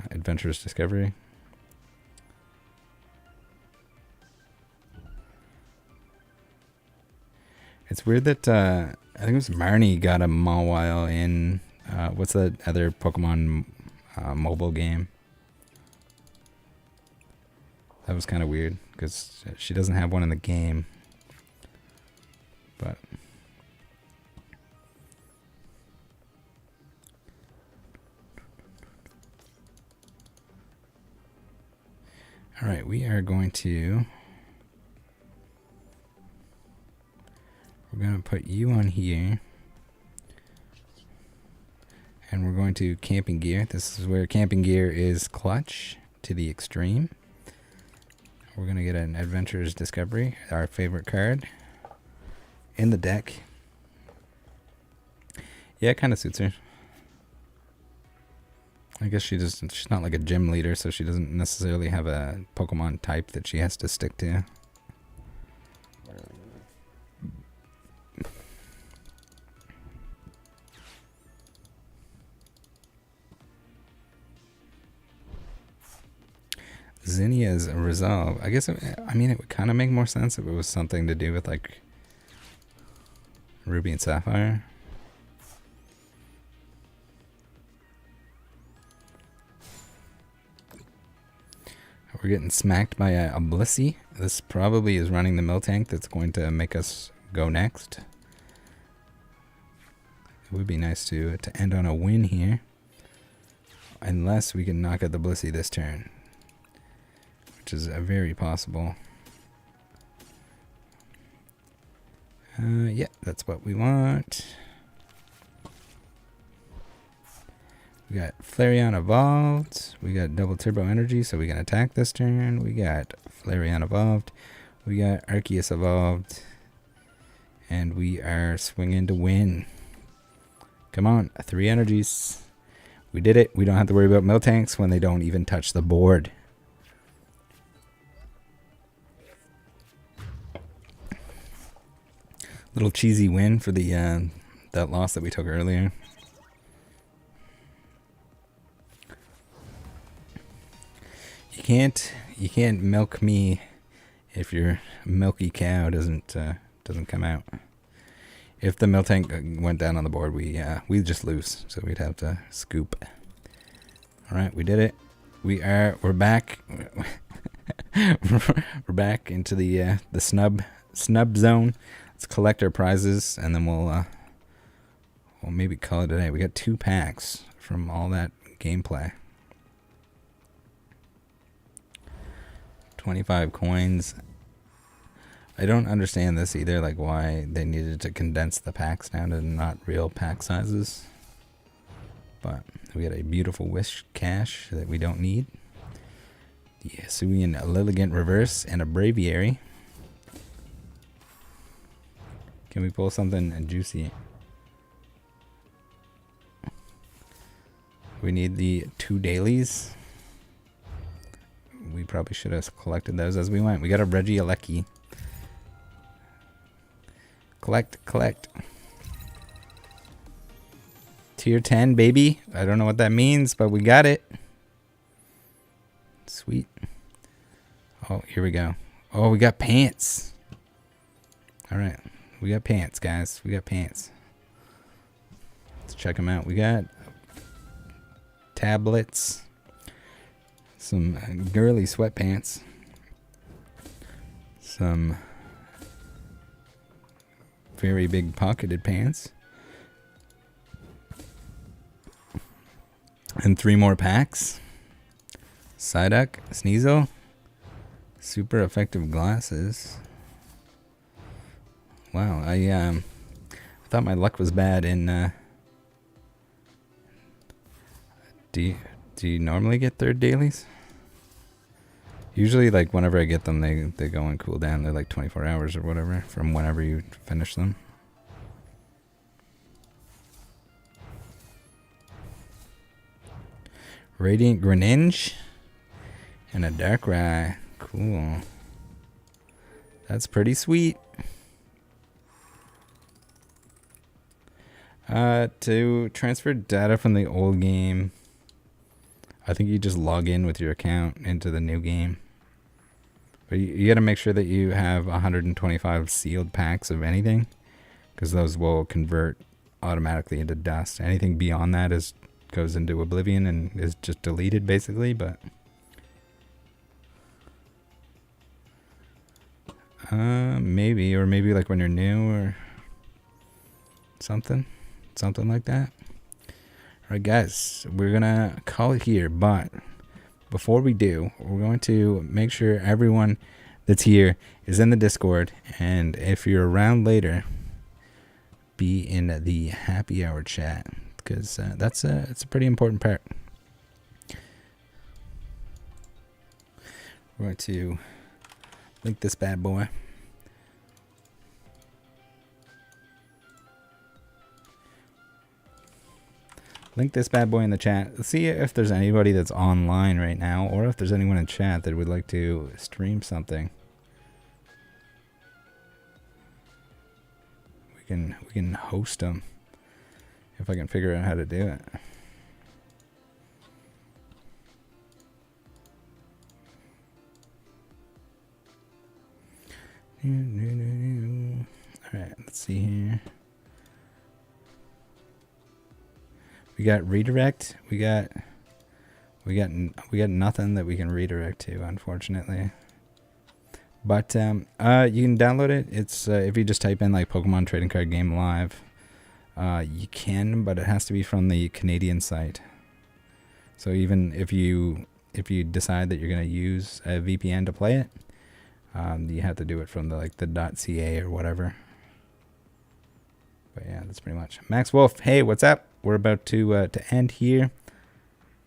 Adventurous Discovery. It's weird that I think it was Marnie got a Mawile in what's that other Pokemon mobile game? That was kind of weird because she doesn't have one in the game. But all right, we're going to put you on here, and we're going to Camping Gear. This is where Camping Gear is clutch to the extreme. We're going to get an Adventurous Discovery, our favorite card, in the deck. Yeah, it kind of suits her. I guess she's not like a gym leader, so she doesn't necessarily have a Pokemon type that she has to stick to. Zinnia's Resolve. I guess, I mean, it would kind of make more sense if it was something to do with, like, Ruby and Sapphire. We're We're getting smacked by a Blissey. This probably is running the Miltank that's going to make us go next. It would be nice to end on a win here. Unless we can knock out the Blissey this turn. Which is very possible. Yeah, that's what we want. We got Flareon Evolved. We got double turbo energy, so we can attack this turn. We got Flareon Evolved. We got Arceus Evolved. And we are swinging to win. Come on, 3 energies. We did it. We don't have to worry about Miltanks when they don't even touch the board. Little cheesy win for the that loss that we took earlier. You can't milk me if your milky cow doesn't come out. If the Miltank went down on the board, we'd just lose, so we'd have to scoop. All right, we did it. We're back. We're back into the snub zone. Let's collect our prizes, and then we'll maybe call it a day. We got 2 packs from all that gameplay. 25 coins. I don't understand this either, like why they needed to condense the packs down to not real pack sizes. But we got a beautiful Wish Cash that we don't need. The Hisuian Lilligant Reverse and a Braviary. Can we pull something juicy? We need the 2 dailies. We probably should have collected those as we went. We got a Reggie, a Lucky. Collect. Tier 10, baby. I don't know what that means, but we got it. Sweet. Oh, here we go. Oh, we got pants. All right. We got pants, guys. We got pants. Let's check them out. We got tablets. Some girly sweatpants. Some very big pocketed pants. And 3 more packs. Psyduck, Sneasel. Super effective glasses. Wow, I thought my luck was bad in do you normally get 3rd dailies? Usually, like, whenever I get them, they go on cooldown. They're like 24 hours or whatever from whenever you finish them. Radiant Greninja and a Darkrai. Cool. That's pretty sweet. To transfer data from the old game, I think you just log in with your account into the new game. But you got to make sure that you have 125 sealed packs of anything, because those will convert automatically into dust. Anything beyond that goes into oblivion and is just deleted, basically. But maybe like when you're new or something like that. All right, guys, we're gonna call it here, but before we do, we're going to make sure everyone that's here is in the Discord, and if you're around later, be in the happy hour chat, because it's a pretty important part. We're going to link this bad boy. Link this bad boy in the chat. Let's see if there's anybody that's online right now, or if there's anyone in chat that would like to stream something. We can host them if I can figure out how to do it. All right, let's see here. We got redirect. We got We got nothing that we can redirect to, unfortunately. But you can download it. It's if you just type in like Pokemon Trading Card Game Live, you can, but it has to be from the Canadian site. So even if you decide that you're gonna use a VPN to play it, you have to do it from the .ca or whatever. But yeah, that's pretty much. Max Wolf, hey, what's up? We're about to end here,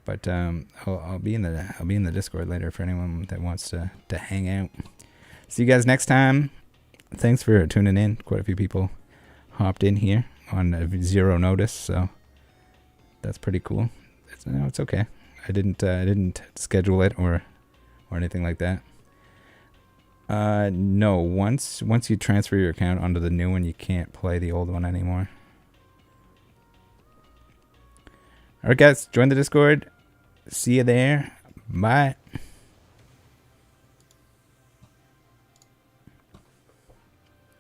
but I'll be in the Discord later for anyone that wants to hang out. See you guys next time. Thanks for tuning in. Quite a few people hopped in here on zero notice, so that's pretty cool. It's okay. I didn't schedule it or anything like that. No, once you transfer your account onto the new one, you can't play the old one anymore. Alright guys, join the Discord. See you there. Bye.